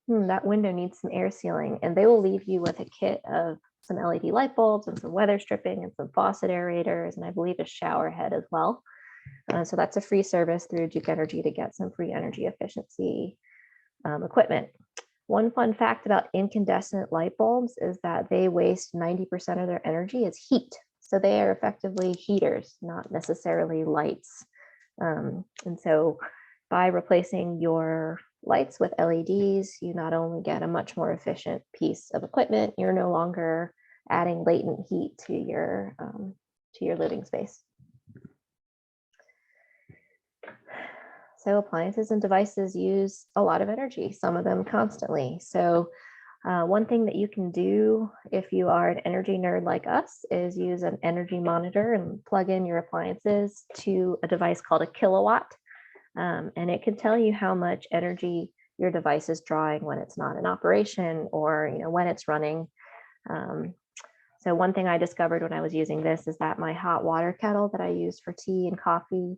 that window needs some air sealing. And they will leave you with a kit of some LED light bulbs and some weather stripping and some faucet aerators, and I believe a shower head as well. So that's a free service through Duke Energy to get some free energy efficiency equipment. One fun fact about incandescent light bulbs is that they waste 90% of their energy as heat. So they are effectively heaters, not necessarily lights. And so by replacing your lights with LEDs, you not only get a much more efficient piece of equipment, you're no longer adding latent heat to your living space. So appliances and devices use a lot of energy, some of them constantly. So one thing that you can do if you are an energy nerd like us is use an energy monitor and plug in your appliances to a device called a kilowatt. And it can tell you how much energy your device is drawing when it's not in operation, or when it's running. So one thing I discovered when I was using this is that my hot water kettle that I use for tea and coffee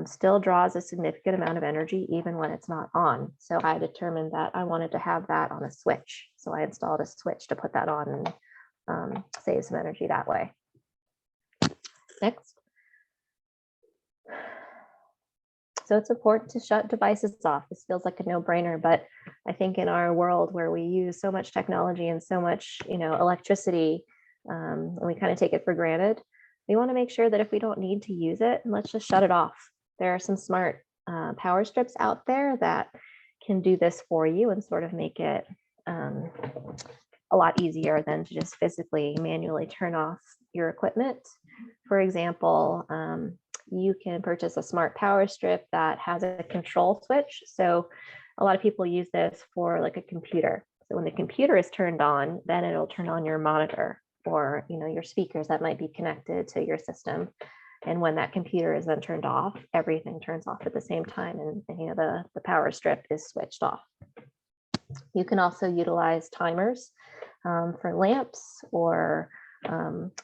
still draws a significant amount of energy even when it's not on. So I determined that I wanted to have that on a switch. So I installed a switch to put that on and save some energy that way. Next. So it's important to shut devices off. This feels like a no-brainer, but I think in our world where we use so much technology and so much, electricity, and we kind of take it for granted, we want to make sure that if we don't need to use it, let's just shut it off. There are some smart power strips out there that can do this for you and sort of make it a lot easier than to just physically manually turn off your equipment. For example, you can purchase a smart power strip that has a control switch. So a lot of people use this for like a computer. So when the computer is turned on, then it'll turn on your monitor or your speakers that might be connected to your system. And when that computer is then turned off, everything turns off at the same time, and the power strip is switched off. You can also utilize timers for lamps or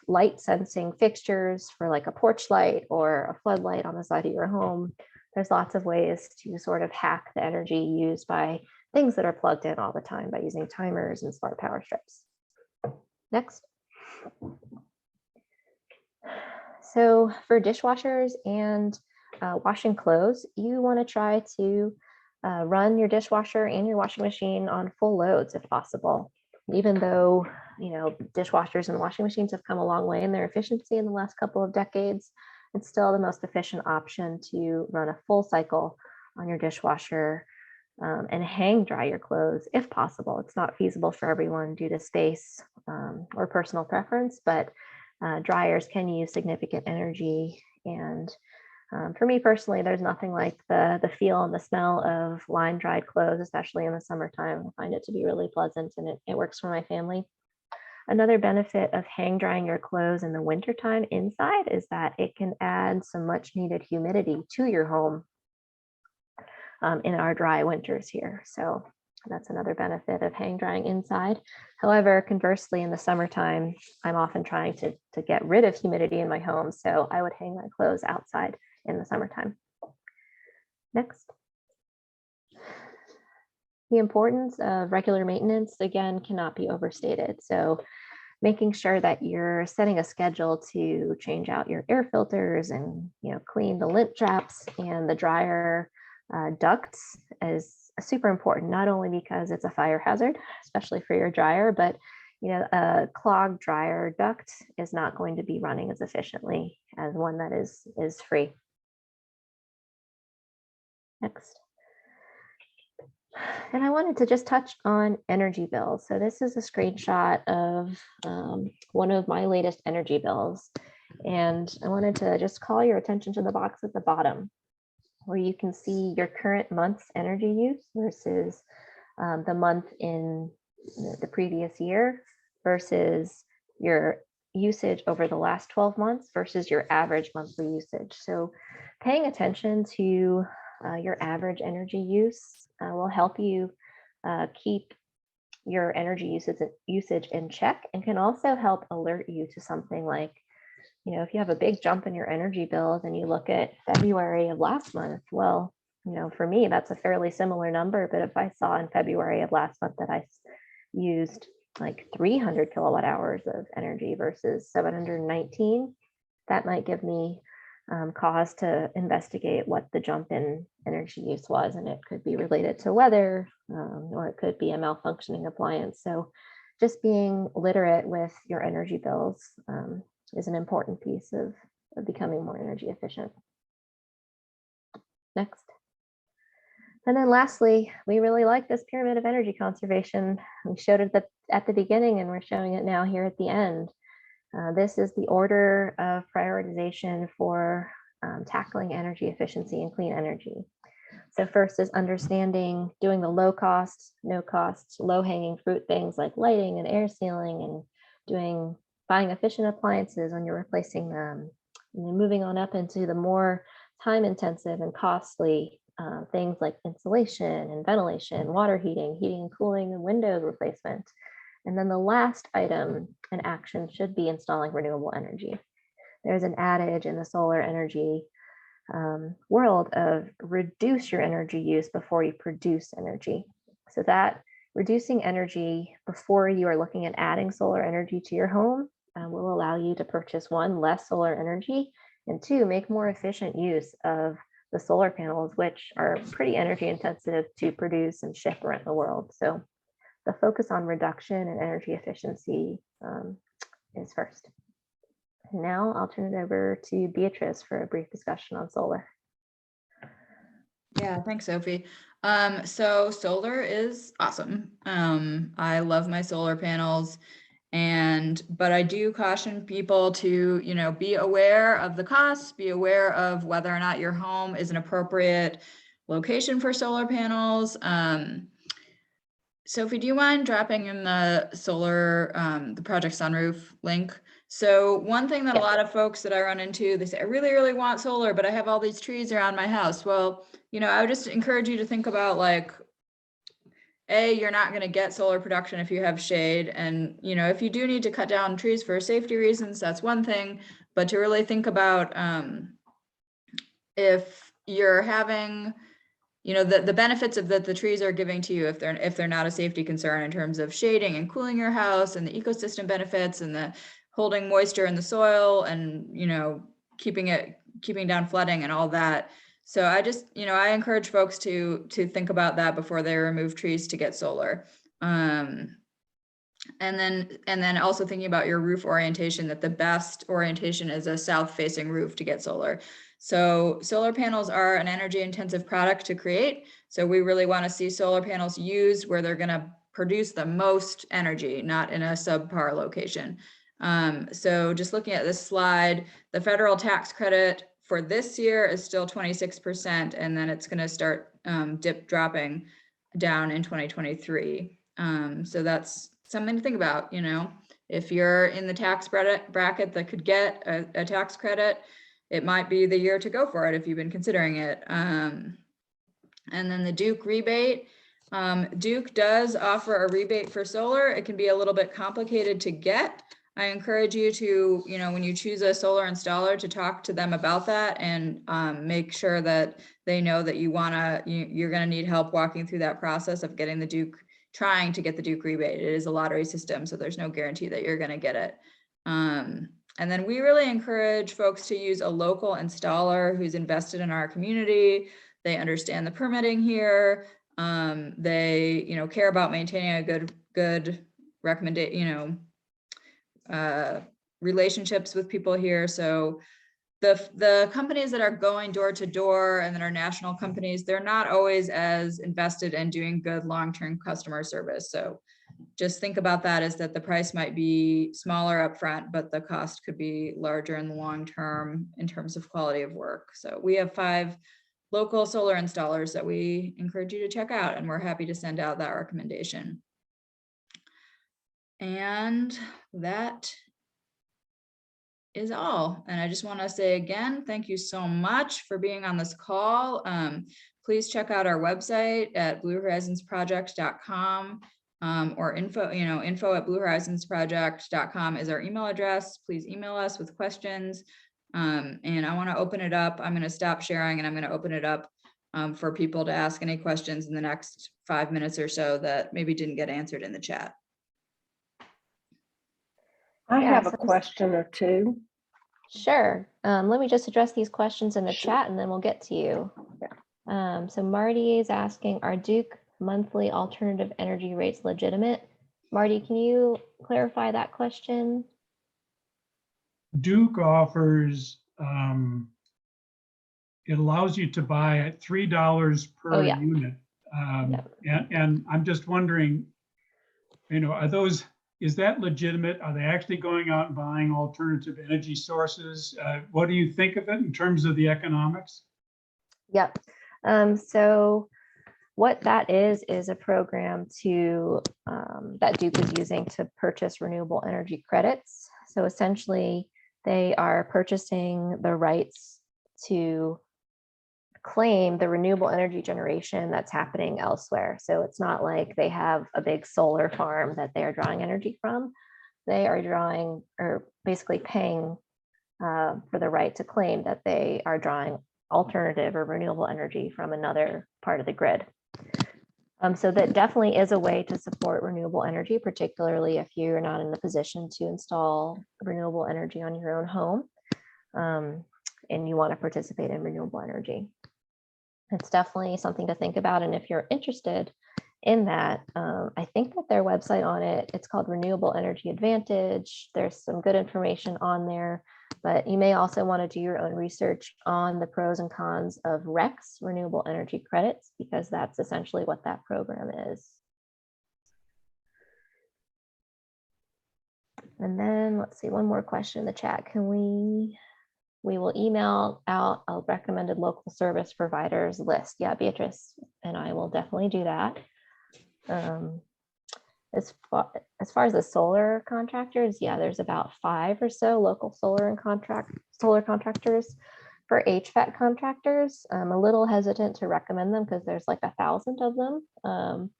light sensing fixtures for like a porch light or a floodlight on the side of your home. There's lots of ways to sort of hack the energy used by things that are plugged in all the time by using timers and smart power strips. Next. So for dishwashers and washing clothes, you want to try to run your dishwasher and your washing machine on full loads if possible. Even though dishwashers and washing machines have come a long way in their efficiency in the last couple of decades, it's still the most efficient option to run a full cycle on your dishwasher and hang dry your clothes if possible. It's not feasible for everyone due to space or personal preference, but dryers can use significant energy. And for me personally, there's nothing like the feel and the smell of line dried clothes, especially in the summertime. I find it to be really pleasant, and it works for my family. Another benefit of hang drying your clothes in the wintertime inside is that it can add some much needed humidity to your home in our dry winters here. So that's another benefit of hang drying inside. However, conversely, in the summertime, I'm often trying to get rid of humidity in my home. So I would hang my clothes outside in the summertime. Next. The importance of regular maintenance, again, cannot be overstated. So making sure that you're setting a schedule to change out your air filters and clean the lint traps and the dryer ducts is super important, not only because it's a fire hazard, especially for your dryer, but a clogged dryer duct is not going to be running as efficiently as one that is free. Next. And I wanted to just touch on energy bills. So this is a screenshot of one of my latest energy bills. And I wanted to just call your attention to the box at the bottom, where you can see your current month's energy use versus the month in the previous year versus your usage over the last 12 months versus your average monthly usage. So paying attention to your average energy use will help you keep your energy usage in check, and can also help alert you to something like, if you have a big jump in your energy bills and you look at February of last month, well, for me, that's a fairly similar number. But if I saw in February of last month that I used like 300 kilowatt hours of energy versus 719, that might give me cause to investigate what the jump in energy use was. And it could be related to weather, or it could be a malfunctioning appliance. So just being literate with your energy bills is an important piece of becoming more energy efficient. Next. And then lastly, we really like this pyramid of energy conservation. We showed it at the beginning and we're showing it now here at the end. This is the order of prioritization for tackling energy efficiency and clean energy. So first is understanding, doing the low cost, no cost, low hanging fruit things like lighting and air sealing, and buying efficient appliances when you're replacing them. And then moving on up into the more time intensive and costly things like insulation and ventilation, water heating and cooling, and window replacement. And then the last item in action should be installing renewable energy. There's an adage in the solar energy world of reduce your energy use before you produce energy. So that reducing energy before you are looking at adding solar energy to your home will allow you to purchase, one, less solar energy, and two, make more efficient use of the solar panels, which are pretty energy intensive to produce and ship around the world. So the focus on reduction and energy efficiency is first. And now I'll turn it over to Beatrice for a brief discussion on solar. Yeah, thanks, Sophie. So solar is awesome. I love my solar panels, but I do caution people to, be aware of the costs, be aware of whether or not your home is an appropriate location for solar panels. Sophie, do you mind dropping in the solar, the Project Sunroof link? So one thing that a lot of folks that I run into, they say, I really, really want solar, but I have all these trees around my house. Well, I would just encourage you to think about, like, you're not going to get solar production if you have shade. And, if you do need to cut down trees for safety reasons, that's one thing. But to really think about if you're having, the benefits of that the trees are giving to you, if they're not a safety concern in terms of shading and cooling your house, and the ecosystem benefits, and the holding moisture in the soil, and keeping down flooding and all that. So I just, I encourage folks to think about that before they remove trees to get solar. And then also thinking about your roof orientation, that the best orientation is a south facing roof to get solar. So solar panels are an energy intensive product to create. So we really want to see solar panels used where they're going to produce the most energy, not in a subpar location. So just looking at this slide, the federal tax credit for this year is still 26%, and then it's going to start dropping down in 2023. So that's something to think about. If you're in the tax bracket that could get a tax credit, it might be the year to go for it if you've been considering it. And then the Duke rebate. Duke does offer a rebate for solar. It can be a little bit complicated to get. I encourage you to, when you choose a solar installer, to talk to them about that and make sure that they know that you're going to need help walking through that process of getting the Duke, trying to get the Duke rebate. It is a lottery system, so there's no guarantee that you're going to get it. And then we really encourage folks to use a local installer who's invested in our community. They understand the permitting here. They, care about maintaining a good recommendation, relationships with people here. So the companies that are going door to door and that are national companies, they're not always as invested in doing good long-term customer service. So just think about that, as that the price might be smaller up front, but the cost could be larger in the long term in terms of quality of work. So we have 5 local solar installers that we encourage you to check out, and we're happy to send out that recommendation. And that is all. And I just want to say again, thank you so much for being on this call. Please check out our website at bluehorizonsproject.com, or info@bluehorizonsproject.com is our email address. Please email us with questions. And I want to open it up. I'm going to stop sharing and I'm going to open it up for people to ask any questions in the next 5 minutes or so that maybe didn't get answered in the chat. I have a question or two. Sure. Let me just address these questions in the chat and then we'll get to you. So Marty is asking, are Duke monthly alternative energy rates legitimate? Marty, can you clarify that question? Duke offers, it allows you to buy at $3 per Oh, yeah. unit. And I'm just wondering, are those, is that legitimate? Are they actually going out and buying alternative energy sources? What do you think of it in terms of the economics? Yep. So what that is a program to that Duke is using to purchase renewable energy credits. So essentially, they are purchasing the rights to claim the renewable energy generation that's happening elsewhere. So it's not like they have a big solar farm that they are drawing energy from. They are drawing or basically paying for the right to claim that they are drawing alternative or renewable energy from another part of the grid. So that definitely is a way to support renewable energy, particularly if you're not in the position to install renewable energy on your own home and you want to participate in renewable energy. It's definitely something to think about. And if you're interested in that, I think that their website on it, it's called Renewable Energy Advantage. There's some good information on there, but you may also want to do your own research on the pros and cons of RECs, renewable energy credits, because that's essentially what that program is. And then let's see, one more question in the chat. We will email out a recommended local service providers list. Yeah, Beatrice and I will definitely do that. As far as the solar contractors, yeah, there's about 5 or so local solar contractors. For HVAC contractors, I'm a little hesitant to recommend them because there's like 1,000 of them.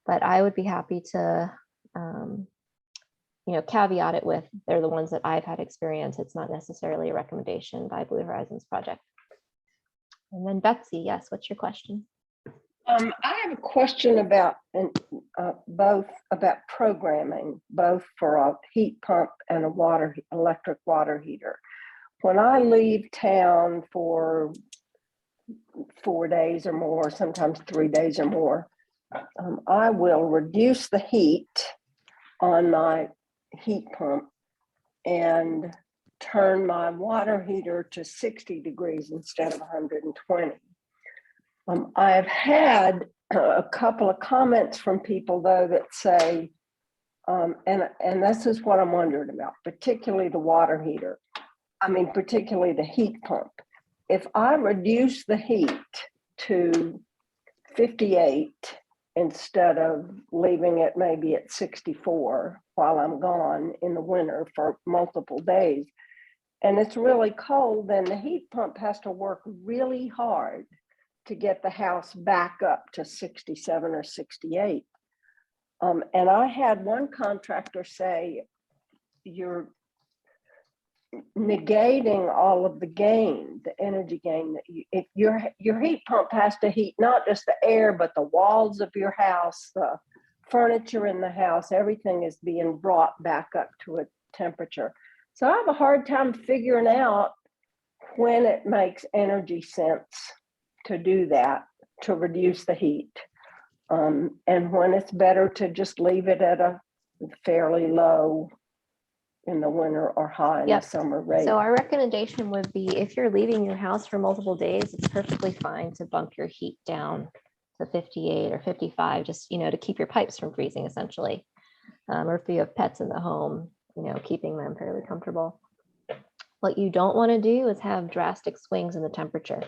But I would be happy to caveat it with they're the ones that I've had experience. It's not necessarily a recommendation by Blue Horizons project. And then Betsy, yes, what's your question? I have a question about both about programming, both for a heat pump and a electric water heater. When I leave town for 4 days or more, sometimes 3 days or more, I will reduce the heat on my heat pump and turn my water heater to 60 degrees instead of 120. I've had a couple of comments from people though that say, and this is what I'm wondering about, particularly the water heater. Particularly the heat pump. If I reduce the heat to 58 instead of leaving it maybe at 64 while I'm gone in the winter for multiple days, and it's really cold, then the heat pump has to work really hard to get the house back up to 67 or 68. And I had one contractor say, you're negating all of the gain, the energy gain that if your heat pump has to heat not just the air, but the walls of your house, the furniture in the house, everything is being brought back up to a temperature. So I have a hard time figuring out when it makes energy sense to do that, to reduce the heat, and when it's better to just leave it at a fairly low in the winter or high in the summer rate. So our recommendation would be if you're leaving your house for multiple days, it's perfectly fine to bump your heat down to 58 or 55, just, to keep your pipes from freezing essentially. Or if you have pets in the home, keeping them fairly comfortable. What you don't want to do is have drastic swings in the temperature.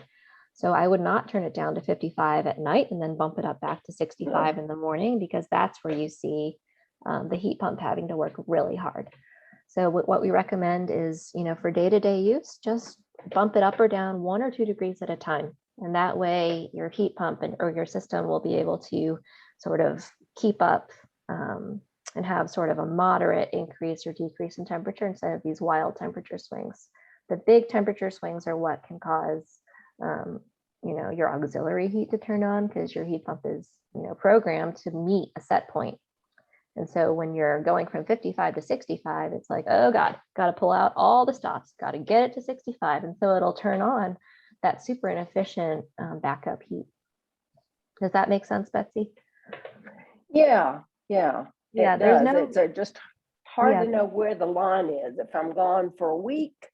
So I would not turn it down to 55 at night and then bump it up back to 65 in the morning, because that's where you see the heat pump having to work really hard. So what we recommend is, for day-to-day use, just bump it up or down 1 or 2 degrees at a time. And that way your heat pump or your system will be able to sort of keep up and have sort of a moderate increase or decrease in temperature instead of these wild temperature swings. The big temperature swings are what can cause your auxiliary heat to turn on, because your heat pump is, programmed to meet a set point. And so when you're going from 55 to 65, it's like, oh God, got to pull out all the stops, got to get it to 65. And so it'll turn on that super inefficient backup heat. Does that make sense, Betsy? Yeah, Yeah, it there's does. no, It's just hard Yeah. to know where the line is. If I'm gone for a week,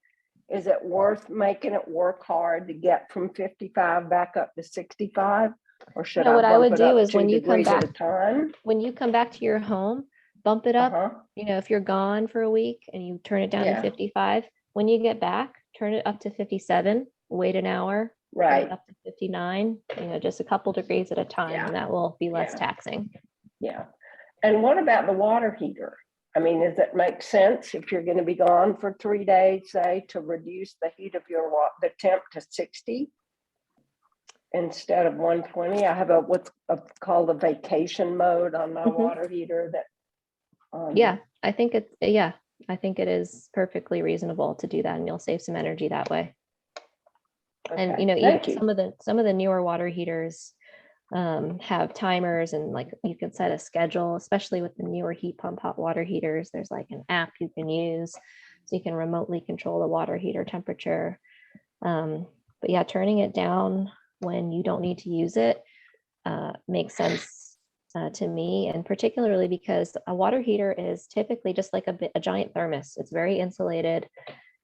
is it worth making it work hard to get from 55 back up to 65? Or should No, I what I bump would it do up is 2 when you come degrees at a back, time? when you come back to your home, bump it up. Uh-huh. You know, if you're gone for a week and you turn it down Yeah. to 55, when you get back, turn it up to 57, wait an hour, turn Right. it up to 59, you know, just a couple degrees at a time, Yeah. and that will be less Yeah. taxing. Yeah. And what about the water heater? I mean, does it make sense if you're going to be gone for 3 days, say, to reduce the heat of your the temp to 60 instead of 120? I have what's called a vacation mode on my Mhm. water heater that. Yeah, I think it is perfectly reasonable to do that, and you'll save some energy that way. And Okay, you know, thank even you. some of the newer water heaters have timers, and like you can set a schedule, especially with the newer heat pump hot water heaters. There's like an app you can use, so you can remotely control the water heater temperature. But yeah, turning it down when you don't need to use it makes sense to me, and particularly because a water heater is typically just like a giant thermos. It's very insulated,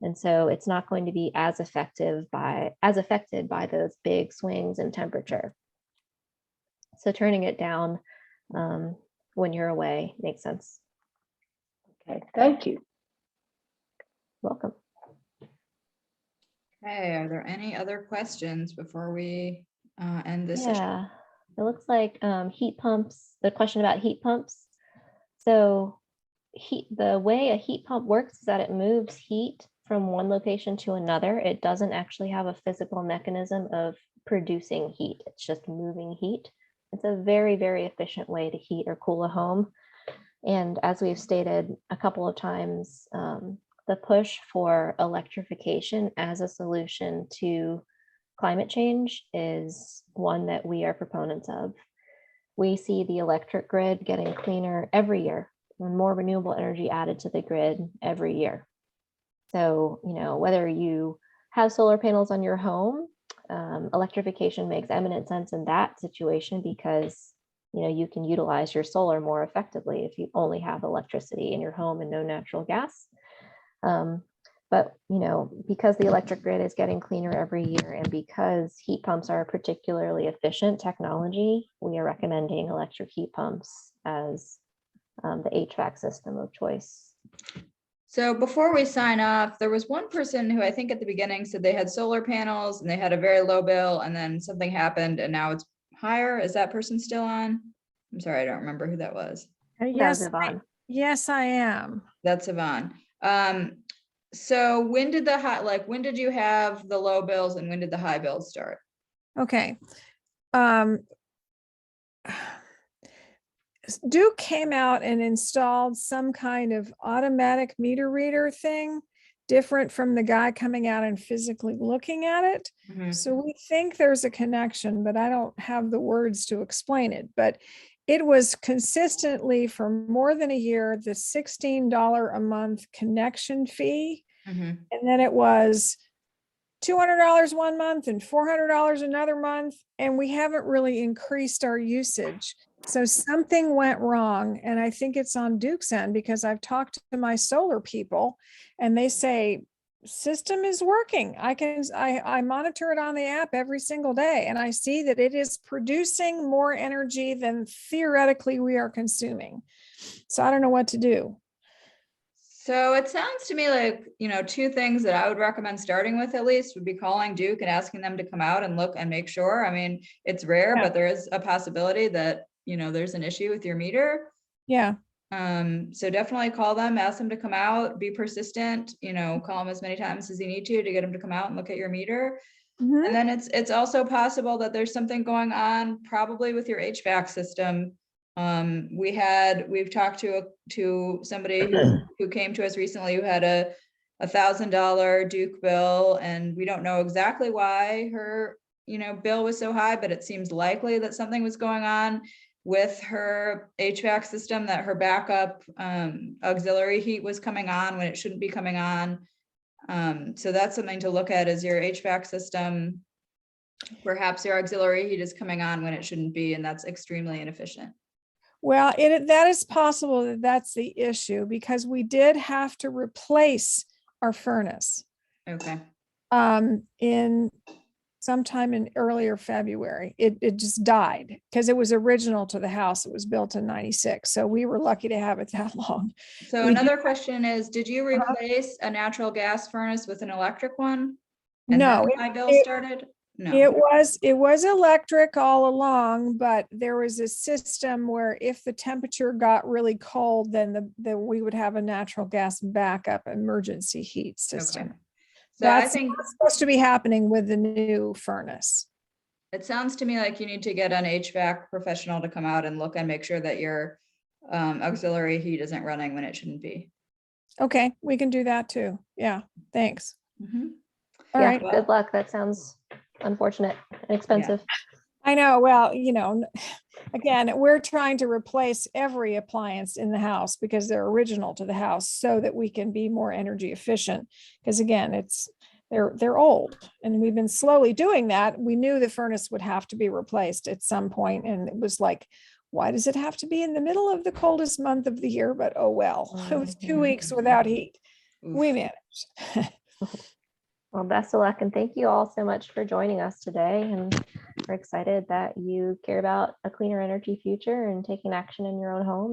and so it's not going to be as affected by those big swings in temperature. So turning it down when you're away makes sense. Okay, thank you. Welcome. Okay, are there any other questions before we end this session? Yeah, it looks like heat pumps, the question about heat pumps. So the way a heat pump works is that it moves heat from one location to another. It doesn't actually have a physical mechanism of producing heat. It's just moving heat. It's a very, very efficient way to heat or cool a home. And as we've stated a couple of times, the push for electrification as a solution to climate change is one that we are proponents of. We see the electric grid getting cleaner every year, and more renewable energy added to the grid every year. So, you know, whether you have solar panels on your home, electrification makes eminent sense in that situation because, you know, you can utilize your solar more effectively if you only have electricity in your home and no natural gas. But, you know, because the electric grid is getting cleaner every year and because heat pumps are a particularly efficient technology, we are recommending electric heat pumps as the HVAC system of choice. So before we sign off, there was one person who I think at the beginning said they had solar panels and they had a very low bill and then something happened and now it's higher. Is that person still on? I'm sorry, I don't remember who that was. Yes, Yes, yes, I am. That's Yvonne. So when did when did you have the low bills and when did the high bills start? Okay. Duke came out and installed some kind of automatic meter reader thing, different from the guy coming out and physically looking at it. Mhm. So we think there's a connection, but I don't have the words to explain it. But it was consistently for more than a year, the $16 a month connection fee. Mhm. And then it was $200 one month and $400 another month. And we haven't really increased our usage. So something went wrong. And I think it's on Duke's end because I've talked to my solar people and they say, system is working. I monitor it on the app every single day and I see that it is producing more energy than theoretically we are consuming. So I don't know what to do. So it sounds to me like, you know, two things that I would recommend starting with at least would be calling Duke and asking them to come out and look and make sure. I mean, it's rare, Yeah. but there is a possibility that, you know, there's an issue with your meter. Yeah. So definitely call them, ask them to come out, be persistent, you know, call them as many times as you need to get them to come out and look at your meter. Mhm. And then it's also possible that there's something going on probably with your HVAC system. We've talked to somebody who came to us recently who had a $1,000 Duke bill, and we don't know exactly why her, you know, bill was so high, but it seems likely that something was going on. with her HVAC system that her backup auxiliary heat was coming on when it shouldn't be coming on. So that's something to look at, is your HVAC system. Perhaps your auxiliary heat is coming on when it shouldn't be, and that's extremely inefficient. Well, that is possible that that's the issue, because we did have to replace our furnace Okay, in sometime in earlier February. It just died because it was original to the house. It was built in 96. So we were lucky to have it that long. so We another question is, did you replace a natural gas furnace with an electric one? And No, then my bill it- started? No. it was electric all along, but there was a system where if the temperature got really cold, then we would have a natural gas backup emergency heat Okay. system. So I That's think not supposed to be happening with the new furnace. it sounds to me like you need to get an HVAC professional to come out and look and make sure that your auxiliary heat isn't running when it shouldn't be. Okay, we can do that too. Yeah, thanks. Mhm. All Yeah, right. good luck. That sounds unfortunate and expensive. I know, well, again, we're trying to replace every appliance in the house because they're original to the house so that we can be more energy efficient. Because again, they're old and we've been slowly doing that. We knew the furnace would have to be replaced at some point, and it was like, why does it have to be in the middle of the coldest month of the year? But oh well, it was 2 weeks without heat. We Oof. managed. Well, best of luck, and thank you all so much for joining us today. And we're excited that you care about a cleaner energy future and taking action in your own home.